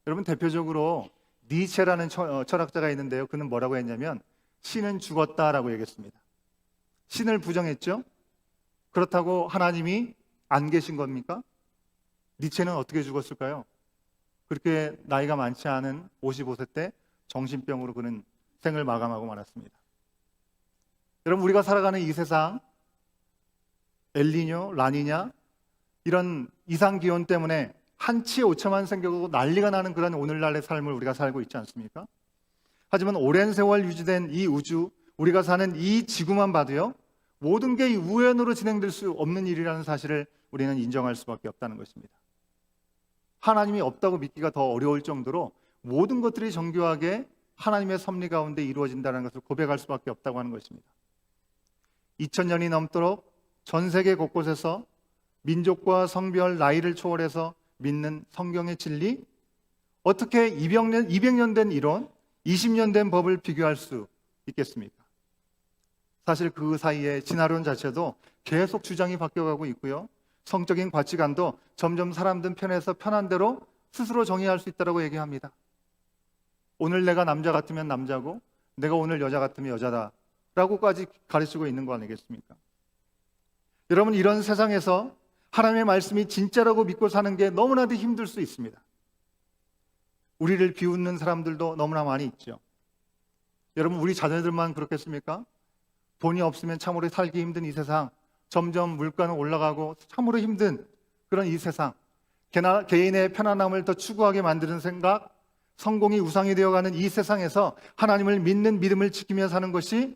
여러분, 대표적으로 니체라는 철학자가 있는데요. 그는 뭐라고 했냐면 신은 죽었다라고 얘기했습니다. 신을 부정했죠. 그렇다고 하나님이 안 계신 겁니까? 니체는 어떻게 죽었을까요? 그렇게 나이가 많지 않은 55세 때 정신병으로 그는 생을 마감하고 말았습니다. 여러분, 우리가 살아가는 이 세상, 엘니뇨, 라니냐 이런 이상기온 때문에 한치의 오차만 생겨도 난리가 나는 그런 오늘날의 삶을 우리가 살고 있지 않습니까? 하지만 오랜 세월 유지된 이 우주, 우리가 사는 이 지구만 봐도요, 모든 게 우연으로 진행될 수 없는 일이라는 사실을 우리는 인정할 수밖에 없다는 것입니다. 하나님이 없다고 믿기가 더 어려울 정도로 모든 것들이 정교하게 하나님의 섭리 가운데 이루어진다는 것을 고백할 수밖에 없다고 하는 것입니다. 2000년이 넘도록 전 세계 곳곳에서 민족과 성별, 나이를 초월해서 믿는 성경의 진리, 어떻게 200년 된 이론, 20년 된 법을 비교할 수 있겠습니까? 사실 그 사이에 진화론 자체도 계속 주장이 바뀌어가고 있고요. 성적인 가치관도 점점 사람들 편에서 편한 대로 스스로 정의할 수 있다고 얘기합니다. 오늘 내가 남자 같으면 남자고 내가 오늘 여자 같으면 여자다 라고까지 가르치고 있는 거 아니겠습니까? 여러분, 이런 세상에서 하나님의 말씀이 진짜라고 믿고 사는 게 너무나도 힘들 수 있습니다. 우리를 비웃는 사람들도 너무나 많이 있죠. 여러분, 우리 자녀들만 그렇겠습니까? 돈이 없으면 참으로 살기 힘든 이 세상, 점점 물가는 올라가고 참으로 힘든 그런 이 세상, 개인의 편안함을 더 추구하게 만드는 생각, 성공이 우상이 되어가는 이 세상에서 하나님을 믿는 믿음을 지키며 사는 것이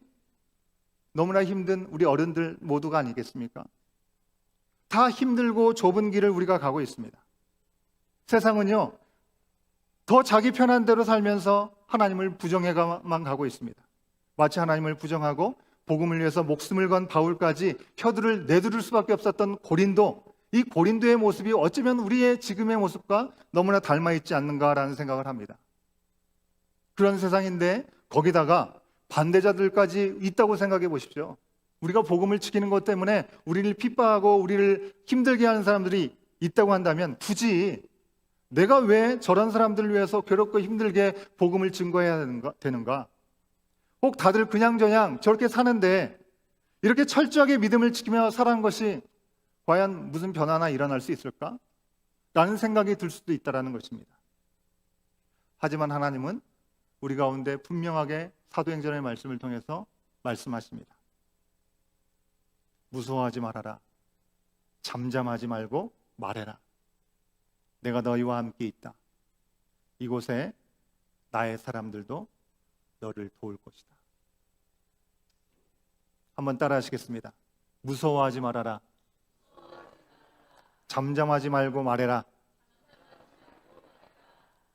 너무나 힘든 우리 어른들 모두가 아니겠습니까? 다 힘들고 좁은 길을 우리가 가고 있습니다. 세상은요, 더 자기 편한 대로 살면서 하나님을 부정해만 가고 있습니다. 마치 하나님을 부정하고 복음을 위해서 목숨을 건 바울까지 혀들을 내두를 수밖에 없었던 고린도, 이 고린도의 모습이 어쩌면 우리의 지금의 모습과 너무나 닮아있지 않는가라는 생각을 합니다. 그런 세상인데 거기다가 반대자들까지 있다고 생각해 보십시오. 우리가 복음을 지키는 것 때문에 우리를 핍박하고 우리를 힘들게 하는 사람들이 있다고 한다면 굳이 내가 왜 저런 사람들을 위해서 괴롭고 힘들게 복음을 증거해야 되는가? 혹 다들 그냥저냥 저렇게 사는데 이렇게 철저하게 믿음을 지키며 살아간 것이 과연 무슨 변화나 일어날 수 있을까? 라는 생각이 들 수도 있다는 것입니다. 하지만 하나님은 우리 가운데 분명하게 사도행전의 말씀을 통해서 말씀하십니다. 무서워하지 말아라. 잠잠하지 말고 말해라. 내가 너희와 함께 있다. 이곳에 나의 사람들도 너를 도울 것이다. 한번 따라 하시겠습니다. 무서워하지 말아라. 잠잠하지 말고 말해라.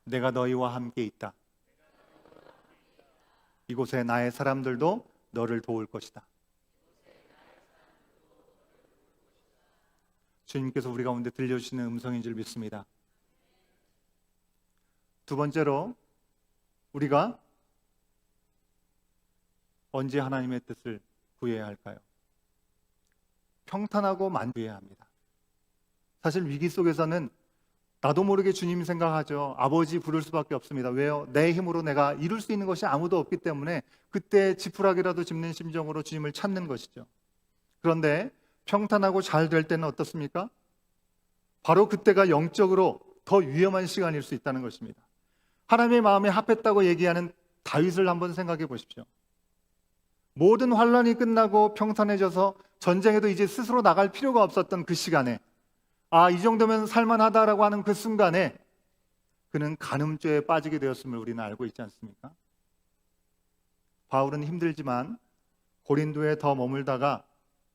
내가 너희와 함께 있다. 이곳에 나의 사람들도 너를 도울 것이다. 주님께서 우리 가운데 들려주시는 음성인 줄 믿습니다. 두 번째로, 우리가 언제 하나님의 뜻을 구해야 할까요? 평탄하고 만족해야 합니다. 사실 위기 속에서는 나도 모르게 주님 생각하죠. 아버지 부를 수밖에 없습니다. 왜요? 내 힘으로 내가 이룰 수 있는 것이 아무도 없기 때문에 그때 지푸라기라도 짚는 심정으로 주님을 찾는 것이죠. 그런데 평탄하고 잘 될 때는 어떻습니까? 바로 그때가 영적으로 더 위험한 시간일 수 있다는 것입니다. 하나님의 마음에 합했다고 얘기하는 다윗을 한번 생각해 보십시오. 모든 환란이 끝나고 평탄해져서 전쟁에도 이제 스스로 나갈 필요가 없었던 그 시간에, 이 정도면 살만하다라고 하는 그 순간에 그는 간음죄에 빠지게 되었음을 우리는 알고 있지 않습니까? 바울은 힘들지만 고린도에 더 머물다가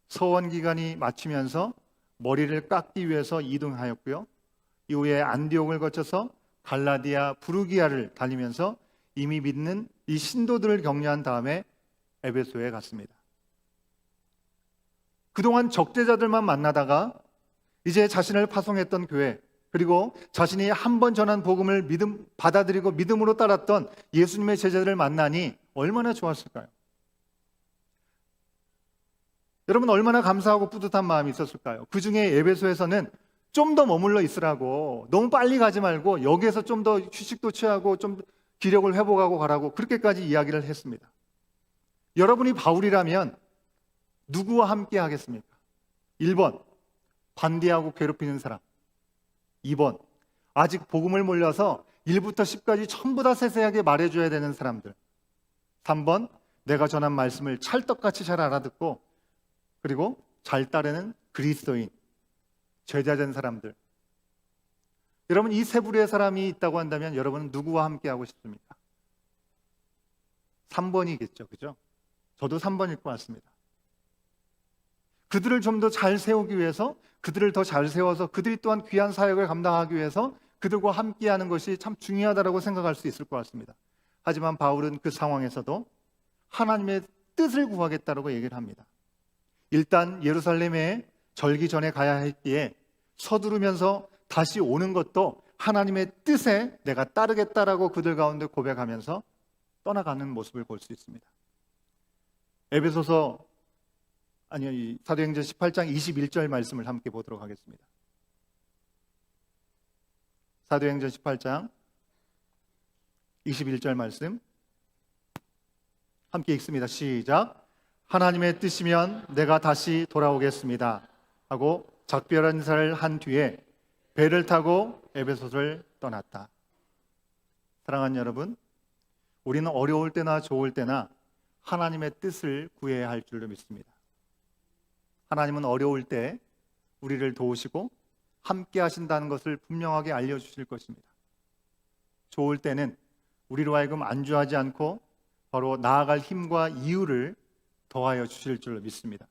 서원 기간이 마치면서 머리를 깎기 위해서 이동하였고요. 이후에 안디옥을 거쳐서 갈라디아, 부르기아를 다니면서 이미 믿는 이 신도들을 격려한 다음에 에베소에 갔습니다. 그동안 적대자들만 만나다가 이제 자신을 파송했던 교회, 그리고 자신이 한 번 전한 복음을 받아들이고 믿음으로 따랐던 예수님의 제자들을 만나니 얼마나 좋았을까요? 여러분, 얼마나 감사하고 뿌듯한 마음이 있었을까요? 그 중에 에베소에서는 좀 더 머물러 있으라고, 너무 빨리 가지 말고 여기에서 좀 더 휴식도 취하고 좀 기력을 회복하고 가라고 그렇게까지 이야기를 했습니다. 여러분이 바울이라면 누구와 함께 하겠습니까? 1번, 반대하고 괴롭히는 사람. 2번, 아직 복음을 몰라서 1부터 10까지 전부 다 세세하게 말해줘야 되는 사람들. 3번, 내가 전한 말씀을 찰떡같이 잘 알아듣고 그리고 잘 따르는 그리스도인, 제자된 사람들. 여러분, 이 세 부류의 사람이 있다고 한다면 여러분은 누구와 함께 하고 싶습니까? 3번이겠죠, 그죠? 저도 3번 읽고 왔습니다. 그들을 좀 더 잘 세우기 위해서, 그들을 더 잘 세워서 그들이 또한 귀한 사역을 감당하기 위해서 그들과 함께하는 것이 참 중요하다고 생각할 수 있을 것 같습니다. 하지만 바울은 그 상황에서도 하나님의 뜻을 구하겠다고 얘기를 합니다. 일단 예루살렘에 절기 전에 가야 했기에 서두르면서 다시 오는 것도 하나님의 뜻에 내가 따르겠다라고 그들 가운데 고백하면서 떠나가는 모습을 볼 수 있습니다. 사도행전 18장 21절 말씀을 함께 보도록 하겠습니다. 사도행전 18장 21절 말씀 함께 읽습니다. 시작. 하나님의 뜻이면 내가 다시 돌아오겠습니다 하고 작별 인사를 한 뒤에 배를 타고 에베소를 떠났다. 사랑하는 여러분, 우리는 어려울 때나 좋을 때나 하나님의 뜻을 구해야 할 줄로 믿습니다. 하나님은 어려울 때 우리를 도우시고 함께 하신다는 것을 분명하게 알려주실 것입니다. 좋을 때는 우리로 하여금 안주하지 않고 바로 나아갈 힘과 이유를 더하여 주실 줄로 믿습니다.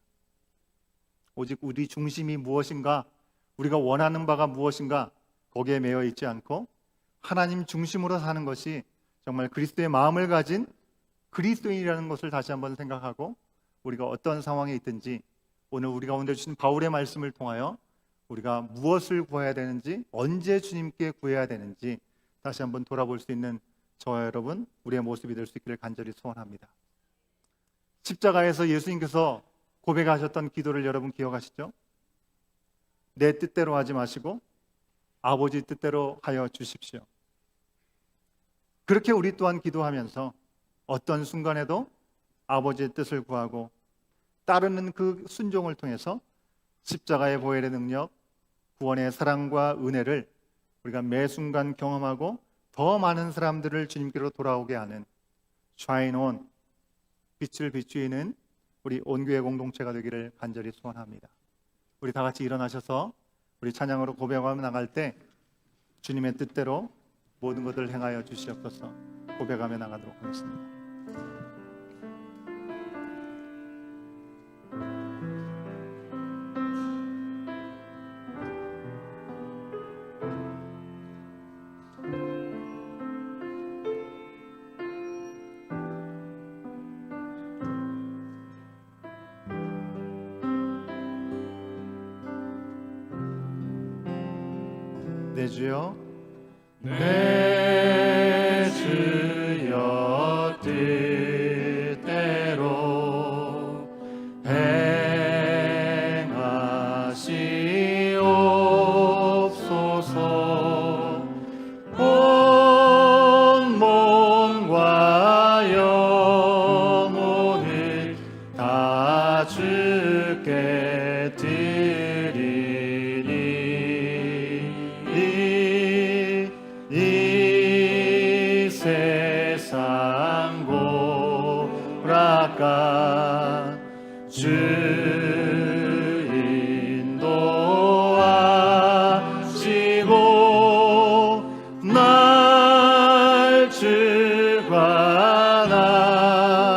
오직 우리 중심이 무엇인가, 우리가 원하는 바가 무엇인가 거기에 매여 있지 않고 하나님 중심으로 사는 것이 정말 그리스도의 마음을 가진 그리스도인이라는 것을 다시 한번 생각하고 우리가 어떤 상황에 있든지 오늘 우리 가운데 주신 바울의 말씀을 통하여 우리가 무엇을 구해야 되는지, 언제 주님께 구해야 되는지 다시 한번 돌아볼 수 있는 저와 여러분, 우리의 모습이 될 수 있기를 간절히 소원합니다. 십자가에서 예수님께서 고백하셨던 기도를 여러분 기억하시죠? 내 뜻대로 하지 마시고 아버지 뜻대로 하여 주십시오. 그렇게 우리 또한 기도하면서 어떤 순간에도 아버지의 뜻을 구하고 따르는 그 순종을 통해서 십자가의 보혈의 능력, 구원의 사랑과 은혜를 우리가 매 순간 경험하고 더 많은 사람들을 주님께로 돌아오게 하는 shine on, 빛을 비추이는 우리 온교회 공동체가 되기를 간절히 소원합니다. 우리 다 같이 일어나셔서 우리 찬양으로 고백하며 나갈 때 주님의 뜻대로 모든 것을 행하여 주시옵소서 고백하며 나가도록 하겠습니다. 내 주여, 내 주여 뜻대로 행하시옵소서. 온 몸과 영혼을 다 주께 드리니 이 세상 고락가 주 인도하시고 날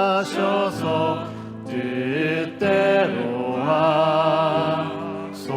주관하셔서 뜻대로 하소서.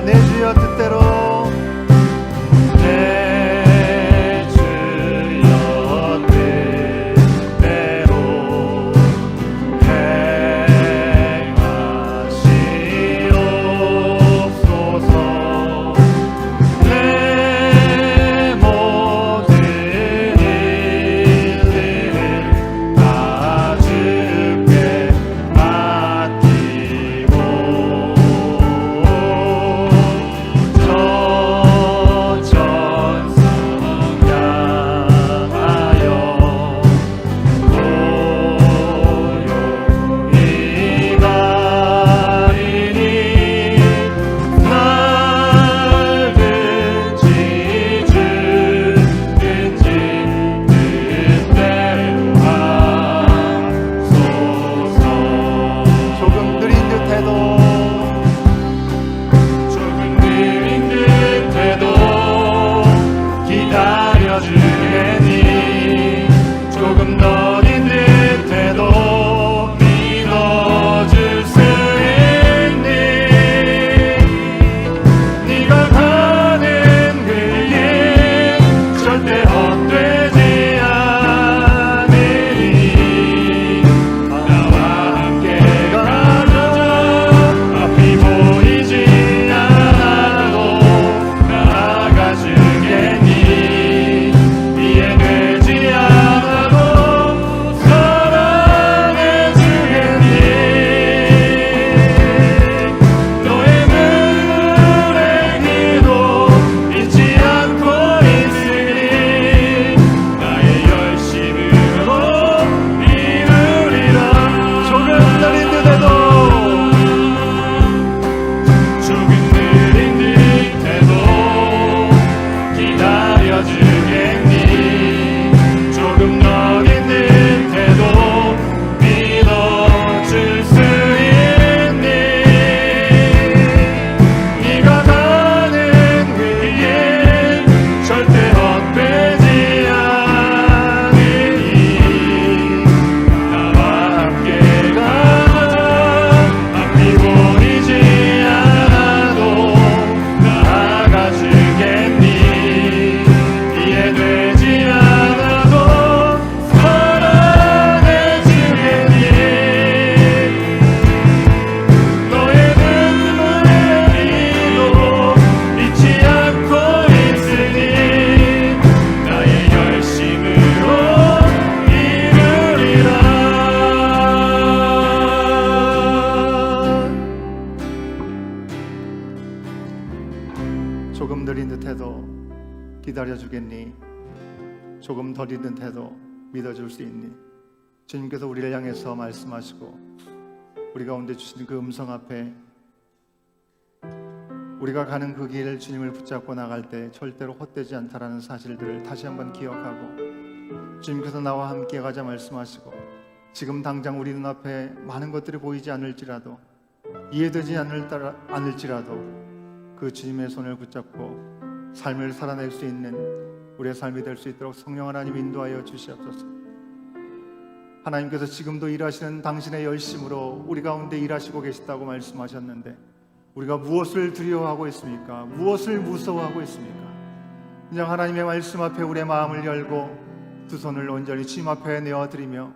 할렐루야. 내 주여 뜻대로 내 주여 뜻대로 행하시옵소서. 내 모든 일들을 다 주께 맡기고 저 천성 향하여 고요히 가리니 살든지 죽든지 뜻대로 하소서. 조금 느린 듯해도 기다려주겠니. 조금 더딘 듯해도 믿어줄 수 있니. 네가 가는 그 길 절대 헛되지 않으니 나와 함께 가자. 앞이 보이지 않아도 나아가주겠니. 이해되지 않아도 사랑해주겠니. 너의 눈물의 기도 잊지 않고 있으니 나의 열심으로 이루리라. 조금 느린 듯해도 조금 느린 듯해도 기다려주겠니. 조금 느린 듯해도 믿어줄 수 있니. 네가 가는 그 길 절대 헛되지 않으니 나와 함께 가자. 앞이 보이지 않아도 나아가주겠니. 이해되지 않아도 사랑해주겠니. 너의 눈물의 기도 잊지 않고 있으니 나의 열심으로 이루리라. 조금 느린 듯해도 기다려주겠니. 조금 덜인 듯해도 믿어줄 수 있니. 주님께서 우리를 향해서 말씀하시고 우리 가운데 주신 그 음성 앞에 우리가 가는 그 길 주님을 붙잡고 나갈 때 절대로 헛되지 않다라는 사실들을 다시 한번 기억하고 주님께서 나와 함께 가자 말씀하시고 지금 당장 우리 눈앞에 많은 것들이 보이지 않을지라도 이해되지 않을지라도 그 주님의 손을 붙잡고 삶을 살아낼 수 있는 우리의 삶이 될 수 있도록 성령 하나님 인도하여 주시옵소서. 하나님께서 지금도 일하시는 당신의 열심으로 우리 가운데 일하시고 계시다고 말씀하셨는데 우리가 무엇을 두려워하고 있습니까? 무엇을 무서워하고 있습니까? 그냥 하나님의 말씀 앞에 우리의 마음을 열고 두 손을 온전히 주님 앞에 내어드리며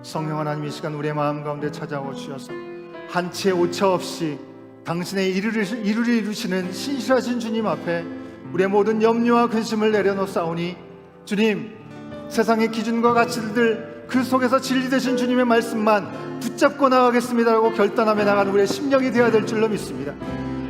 성령 하나님 이 시간 우리의 마음 가운데 찾아오 주셔서 한 채 오차 없이 당신의 일을 이루시는 신실하신 주님 앞에 우리의 모든 염려와 근심을 내려놓사오니 주님, 세상의 기준과 가치들 그 속에서 진리 되신 주님의 말씀만 붙잡고 나가겠습니다라고 결단하며 나가는 우리의 심령이 되어야 될 줄로 믿습니다.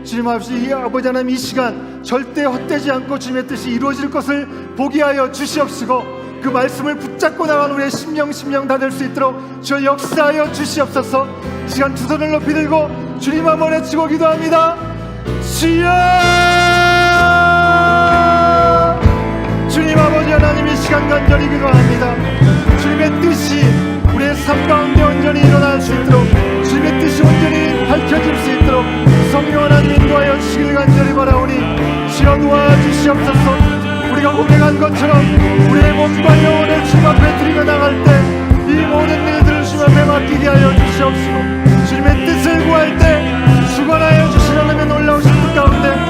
주님 앞에 이 아버지 하나님 이 시간 절대 헛되지 않고 주님의 뜻이 이루어질 것을 보게 하여 주시옵시고 그 말씀을 붙잡고 나가는 우리의 심령 다 될 수 있도록 주여 역사하여 주시옵소서. 시간 두 손을 높이 들고 주님 한번 외치고 기도합니다. 주여! 주님 아버지 하나님 이 시간 간절히 기도합니다. 주님의 뜻이 우리의 삶 가운데 온전히 일어날 수 있도록 주님의 뜻이 온전히 밝혀질 수 있도록 성령 하나님 인도하여 주시길 간절히 바라오니 주여 도와주시옵소서. 우리가 고백한 것처럼 우리의 몸과 영혼을 주님 앞에 드리며 나갈 때 이 모든 일들을 주님 앞에 맡기게 하여 주시옵시고 주님의 뜻을 구할 때 주관하여 주시려면 놀라우신 뜻 가운데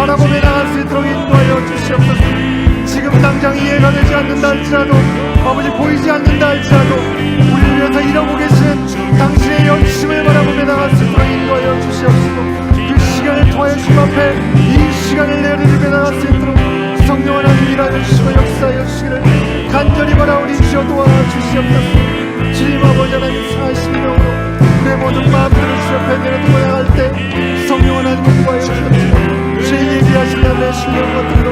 바라보며 나갈 수 있도록 인도하여 주시옵소서. 지금 당장 이해가 되지 않는다 할지라도, 아버지 보이지 않는다 할지라도 우리를 위해서 일하고 계시는 당신의 영심을 바라보며 나갈 수 있도록 인도하여 주시옵소서. 그 시간을 통하여 주님 앞에 이 시간을 내어드리며 나갈 수 있도록 성령 하나님 일하여 주시고 역사하여 주시기를 간절히 바라오니 주여 도와주시옵소서. 주님 아버지 하나님 사하신 이름으로 내 모든 마음들을 주 앞에 내려두고 나갈 때 성령 하나님 인도하여 주시옵소서. 주의 예비하신 내 신령 것들로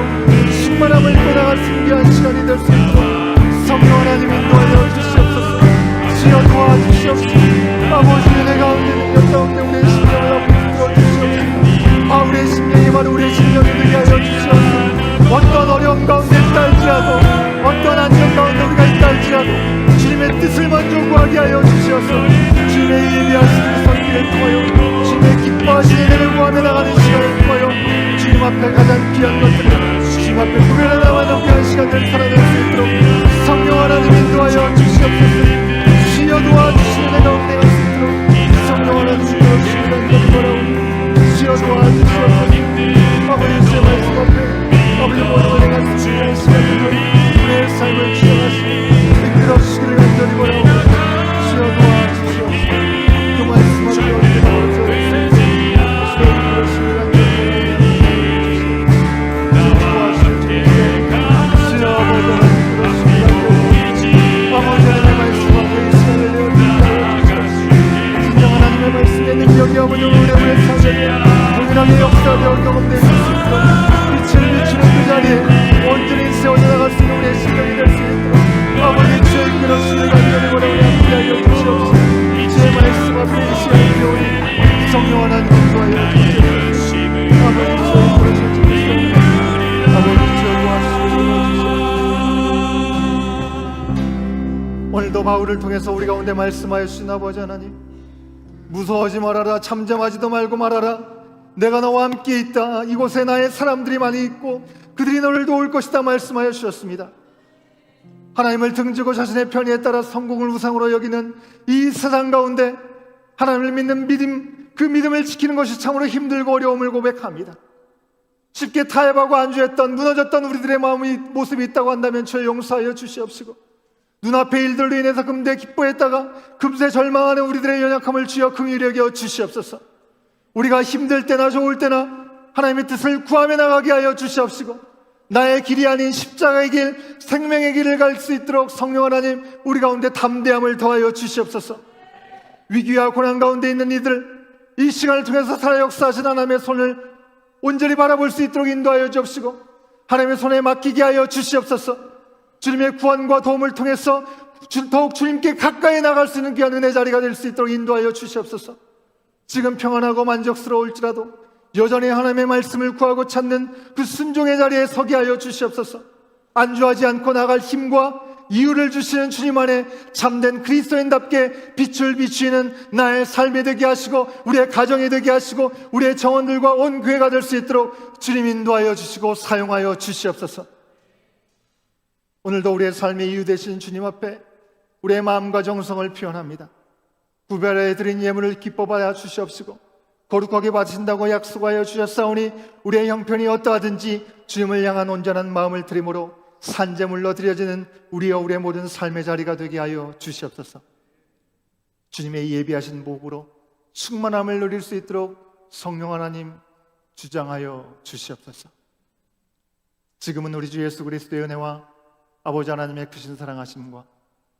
충만함을 입고 나갈 준비한 시간이 될 수 있도록 성령 하나님 인도하여 주시옵소서. 주여 도와주시옵소서. 아버지 내 가운데 능력 가운데 우리의 심령을 부풀어 주시옵소서. 우리의 심령이 바로 우리의 심령이 되게 하여 주시옵소서. 어떤 어려움 가운데 있다 할지라도, 어떤 안정 가운데 우리가 있다 할지라도 주님의 뜻을 먼저 구하게 하여 주시옵소서. 주님의 예비하신 선기를 통하여 주님의 기뻐하신 은혜를 구하며 나가는 시간을 통하여 주님 앞에 가장 귀한 것들을 주님 앞에 구별해 나가는 귀한 시간을 살아낼 수 있도록 성령 하나님 인도하여 주시옵소서. 주여 도와주시는 내 가운데 갈 수 있도록 성령 하나님 인도하시는 간절히 바라오니 주여 도와주시옵소서. 아버지 주의 말씀 앞에 아버지 모든 것에 갈수 있는 시간을 우리의 삶을 주장하시고 이끌어 주시기를 간절히 바라오니 주여 도와주시옵소서. 그 말씀 앞에 우리가 나와서 주의 이끌어 주시기를 간절히 능력이 아버지 우리의 삶에 동일하게 역사되어 경험될 수 있도록 빛을 비추는 그 자리에 온전히 세워져 나갈 수 있는 우리의 시간이 될 수 있도록 아버지 주의 이끌어 주시는 간절히 바라오니 함께하여 주시옵소서. 주의 말씀 앞에 이 시간을 배우니 성령 하나님 인도하여 주시옵소서. 아버지 주의 이끌어 주시옵소서. 아버지 주의 도와주시옵소서. 오늘도 바울을 통해서 우리 가운데 말씀하여 주신 아버지 하나님, 무서워하지 말아라. 잠잠하지도 말고 말아라. 내가 너와 함께 있다. 이곳에 나의 사람들이 많이 있고 그들이 너를 도울 것이다 말씀하여 주셨습니다. 하나님을 등지고 자신의 편의에 따라 성공을 우상으로 여기는 이 세상 가운데 하나님을 믿는 믿음, 그 믿음을 지키는 것이 참으로 힘들고 어려움을 고백합니다. 쉽게 타협하고 안주했던, 무너졌던 우리들의 마음이 모습이 있다고 한다면 저를 용서하여 주시옵시고, 눈앞의 일들로 인해서 금세 기뻐했다가 금세 절망하는 우리들의 연약함을 주여 긍휼히 여겨 주시옵소서. 우리가 힘들 때나 좋을 때나 하나님의 뜻을 구하며 나가게 하여 주시옵시고, 나의 길이 아닌 십자가의 길, 생명의 길을 갈 수 있도록 성령 하나님 우리 가운데 담대함을 더하여 주시옵소서. 위기와 고난 가운데 있는 이들, 이 시간을 통해서 살아 역사하신 하나님의 손을 온전히 바라볼 수 있도록 인도하여 주옵시고 하나님의 손에 맡기게 하여 주시옵소서. 주님의 구원과 도움을 통해서 더욱 주님께 가까이 나갈 수 있는 귀한 은혜 자리가 될 수 있도록 인도하여 주시옵소서. 지금 평안하고 만족스러울지라도 여전히 하나님의 말씀을 구하고 찾는 그 순종의 자리에 서게 하여 주시옵소서. 안주하지 않고 나갈 힘과 이유를 주시는 주님 안에 참된 그리스도인답게 빛을 비추는 나의 삶이 되게 하시고 우리의 가정이 되게 하시고 우리의 정원들과 온 교회가 될 수 있도록 주님 인도하여 주시고 사용하여 주시옵소서. 오늘도 우리의 삶의 이유 되신 주님 앞에 우리의 마음과 정성을 표현합니다. 구별해 드린 예물을 기뻐 받아 주시옵시고 거룩하게 받으신다고 약속하여 주셨사오니 우리의 형편이 어떠하든지 주님을 향한 온전한 마음을 드림으로 산제물로 드려지는 우리의 모든 삶의 자리가 되게 하여 주시옵소서. 주님의 예비하신 복으로 충만함을 누릴 수 있도록 성령 하나님 주장하여 주시옵소서. 지금은 우리 주 예수 그리스도의 은혜와 아버지 하나님의 크신 사랑하심과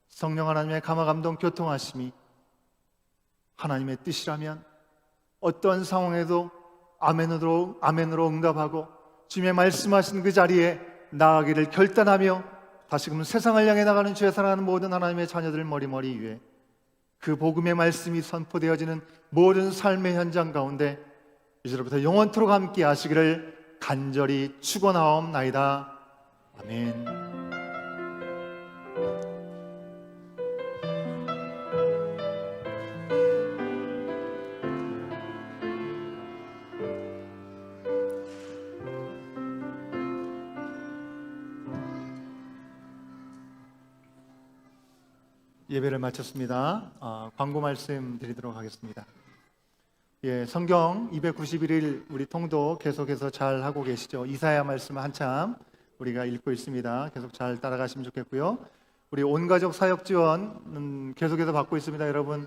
성령 하나님의 감화감동 교통하심이 하나님의 뜻이라면 어떠한 상황에도 아멘으로 응답하고 주님의 말씀하신 그 자리에 나아가기를 결단하며 다시금 세상을 향해 나가는 주의 사랑하는 모든 하나님의 자녀들 머리머리 위에 그 복음의 말씀이 선포되어지는 모든 삶의 현장 가운데 이제부터 영원토록 함께 하시기를 간절히 축원하옵나이다. 아멘. 예배를 마쳤습니다. 광고 말씀 드리도록 하겠습니다. 예, 성경 291일 우리 통독 계속해서 잘 하고 계시죠? 이사야 말씀 한참 우리가 읽고 있습니다. 계속 잘 따라가시면 좋겠고요. 우리 온가족 사역 지원 계속해서 받고 있습니다. 여러분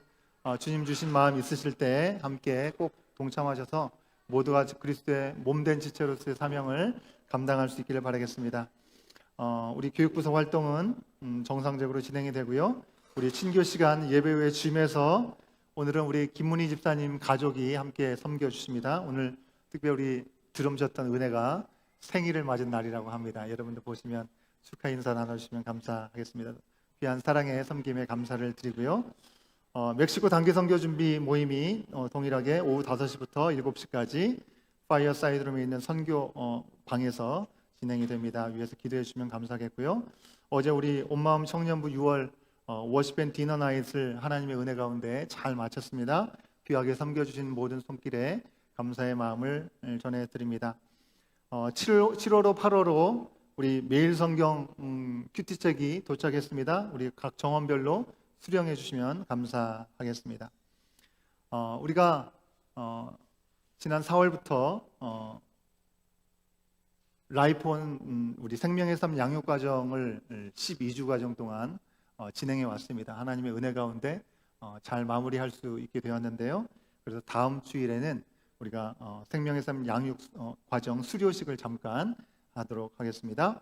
주님 주신 마음 있으실 때 함께 꼭 동참하셔서 모두가 그리스도의 몸된 지체로서의 사명을 감당할 수 있기를 바라겠습니다. 우리 교육부서 활동은 정상적으로 진행이 되고요. 우리 친교 시간 예배 후에 gym에서 오늘은 우리 김문희 집사님 가족이 함께 섬겨주십니다. 오늘 특별히 우리 드럼 쳤던 은혜가 생일을 맞은 날이라고 합니다. 여러분들 보시면 축하 인사 나눠주시면 감사하겠습니다. 귀한 사랑의 섬김에 감사를 드리고요. 멕시코 단기 선교 준비 모임이 동일하게 오후 5시부터 7시까지 파이어사이드룸에 있는 선교 방에서 진행이 됩니다. 위에서 기도해 주시면 감사하겠고요. 어제 우리 온마음 청년부 6월 워십 앤 디너 나잇을 하나님의 은혜 가운데 잘 마쳤습니다. 귀하게 섬겨주신 모든 손길에 감사의 마음을 전해드립니다. 7월호 8월호 우리 매일 성경 큐티책이 도착했습니다. 우리 각 정원별로 수령해 주시면 감사하겠습니다. 우리가 지난 4월부터 라이프온 우리 생명의 삶 양육 과정을 12주 과정 동안 진행해 왔습니다. 하나님의 은혜 가운데 잘 마무리할 수 있게 되었는데요. 그래서 다음 주일에는 우리가 생명의 삶 양육 과정 수료식을 잠깐 하도록 하겠습니다.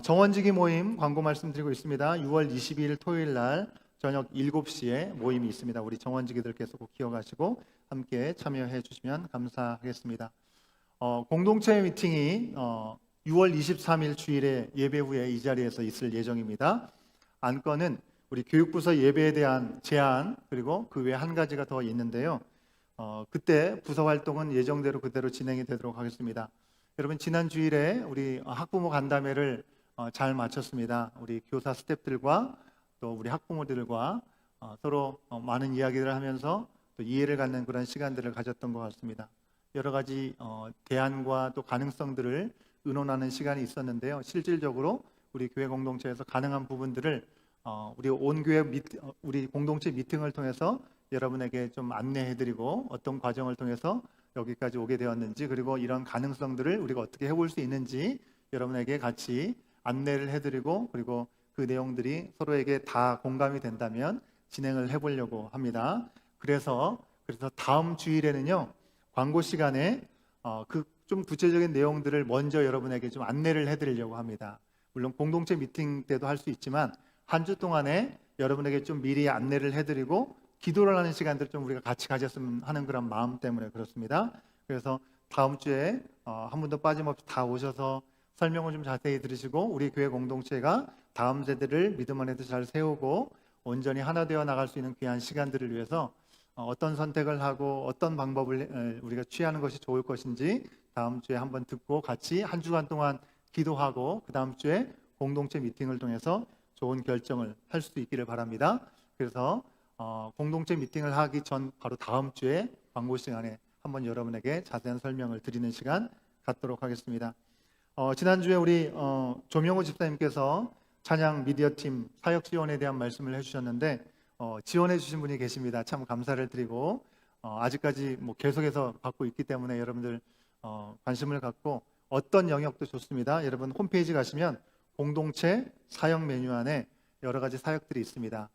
정원지기 모임 광고 말씀드리고 있습니다. 6월 22일 토요일 날 저녁 7시에 모임이 있습니다. 우리 정원지기들께서 꼭 기억하시고 함께 참여해 주시면 감사하겠습니다. 공동체 미팅이 6월 23일 주일에 예배 후에 이 자리에서 있을 예정입니다. 안건은 우리 교육부서 예배에 대한 제안 그리고 그 외에 한 가지가 더 있는데요. 그때 부서 활동은 예정대로 그대로 진행이 되도록 하겠습니다. 여러분 지난 주일에 우리 학부모 간담회를 잘 마쳤습니다. 우리 교사 스태프들과 또 우리 학부모들과 서로 많은 이야기를 하면서 또 이해를 갖는 그런 시간들을 가졌던 것 같습니다. 여러 가지 대안과 또 가능성들을 의논하는 시간이 있었는데요. 실질적으로 우리 교회 공동체에서 가능한 부분들을 우리 온 교회 우리 공동체 미팅을 통해서 여러분에게 좀 안내해드리고 어떤 과정을 통해서 여기까지 오게 되었는지 그리고 이런 가능성들을 우리가 어떻게 해볼 수 있는지 여러분에게 같이 안내를 해드리고 그리고 그 내용들이 서로에게 다 공감이 된다면 진행을 해보려고 합니다. 그래서 다음 주일에는요 광고 시간에 그 좀 구체적인 내용들을 먼저 여러분에게 좀 안내를 해드리려고 합니다. 물론 공동체 미팅 때도 할 수 있지만 한 주 동안에 여러분에게 좀 미리 안내를 해드리고 기도를 하는 시간들 좀 우리가 같이 가졌으면 하는 그런 마음 때문에 그렇습니다. 그래서 다음 주에 한 분도 빠짐없이 다 오셔서 설명을 좀 자세히 들으시고 우리 교회 공동체가 다음 세대를 믿음 안에서 잘 세우고 온전히 하나 되어 나갈 수 있는 귀한 시간들을 위해서 어떤 선택을 하고 어떤 방법을 우리가 취하는 것이 좋을 것인지 다음 주에 한번 듣고 같이 한 주간 동안 기도하고 그 다음 주에 공동체 미팅을 통해서 좋은 결정을 할 수 있기를 바랍니다. 그래서 공동체 미팅을 하기 전 바로 다음 주에 광고 시간에 한번 여러분에게 자세한 설명을 드리는 시간 갖도록 하겠습니다. 지난주에 우리 조명호 집사님께서 찬양 미디어팀 사역 지원에 대한 말씀을 해주셨는데 지원해 주신 분이 계십니다. 참 감사를 드리고 아직까지 뭐 계속해서 받고 있기 때문에 여러분들 관심을 갖고 어떤 영역도 좋습니다. 여러분 홈페이지 가시면 공동체 사역 메뉴 안에 여러 가지 사역들이 있습니다.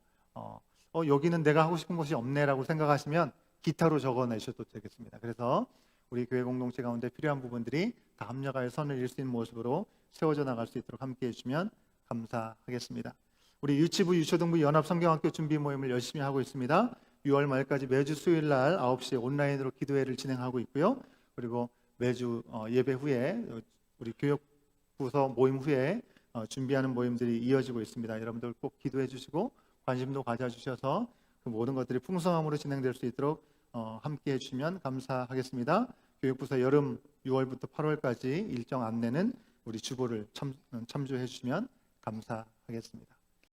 여기는 내가 하고 싶은 것이 없네라고 생각하시면 기타로 적어내셔도 되겠습니다. 그래서 우리 교회 공동체 가운데 필요한 부분들이 다 합력하여 선을 이룰 수 있는 모습으로 세워져 나갈 수 있도록 함께해 주시면 감사하겠습니다. 우리 유치부 유초등부 연합성경학교 준비 모임을 열심히 하고 있습니다. 6월 말까지 매주 수요일 날 9시에 온라인으로 기도회를 진행하고 있고요. 그리고 매주 예배 후에 우리 교육부서 모임 후에 준비하는 모임들이 이어지고 있습니다. 여러분들 꼭 기도해 주시고 관심도 가져주셔서 그 모든 것들이 풍성함으로 진행될 수 있도록 함께해 주시면 감사하겠습니다. 교육부서 여름 6월부터 8월까지 일정 안내는 우리 주보를 참조해 주시면 감사하겠습니다.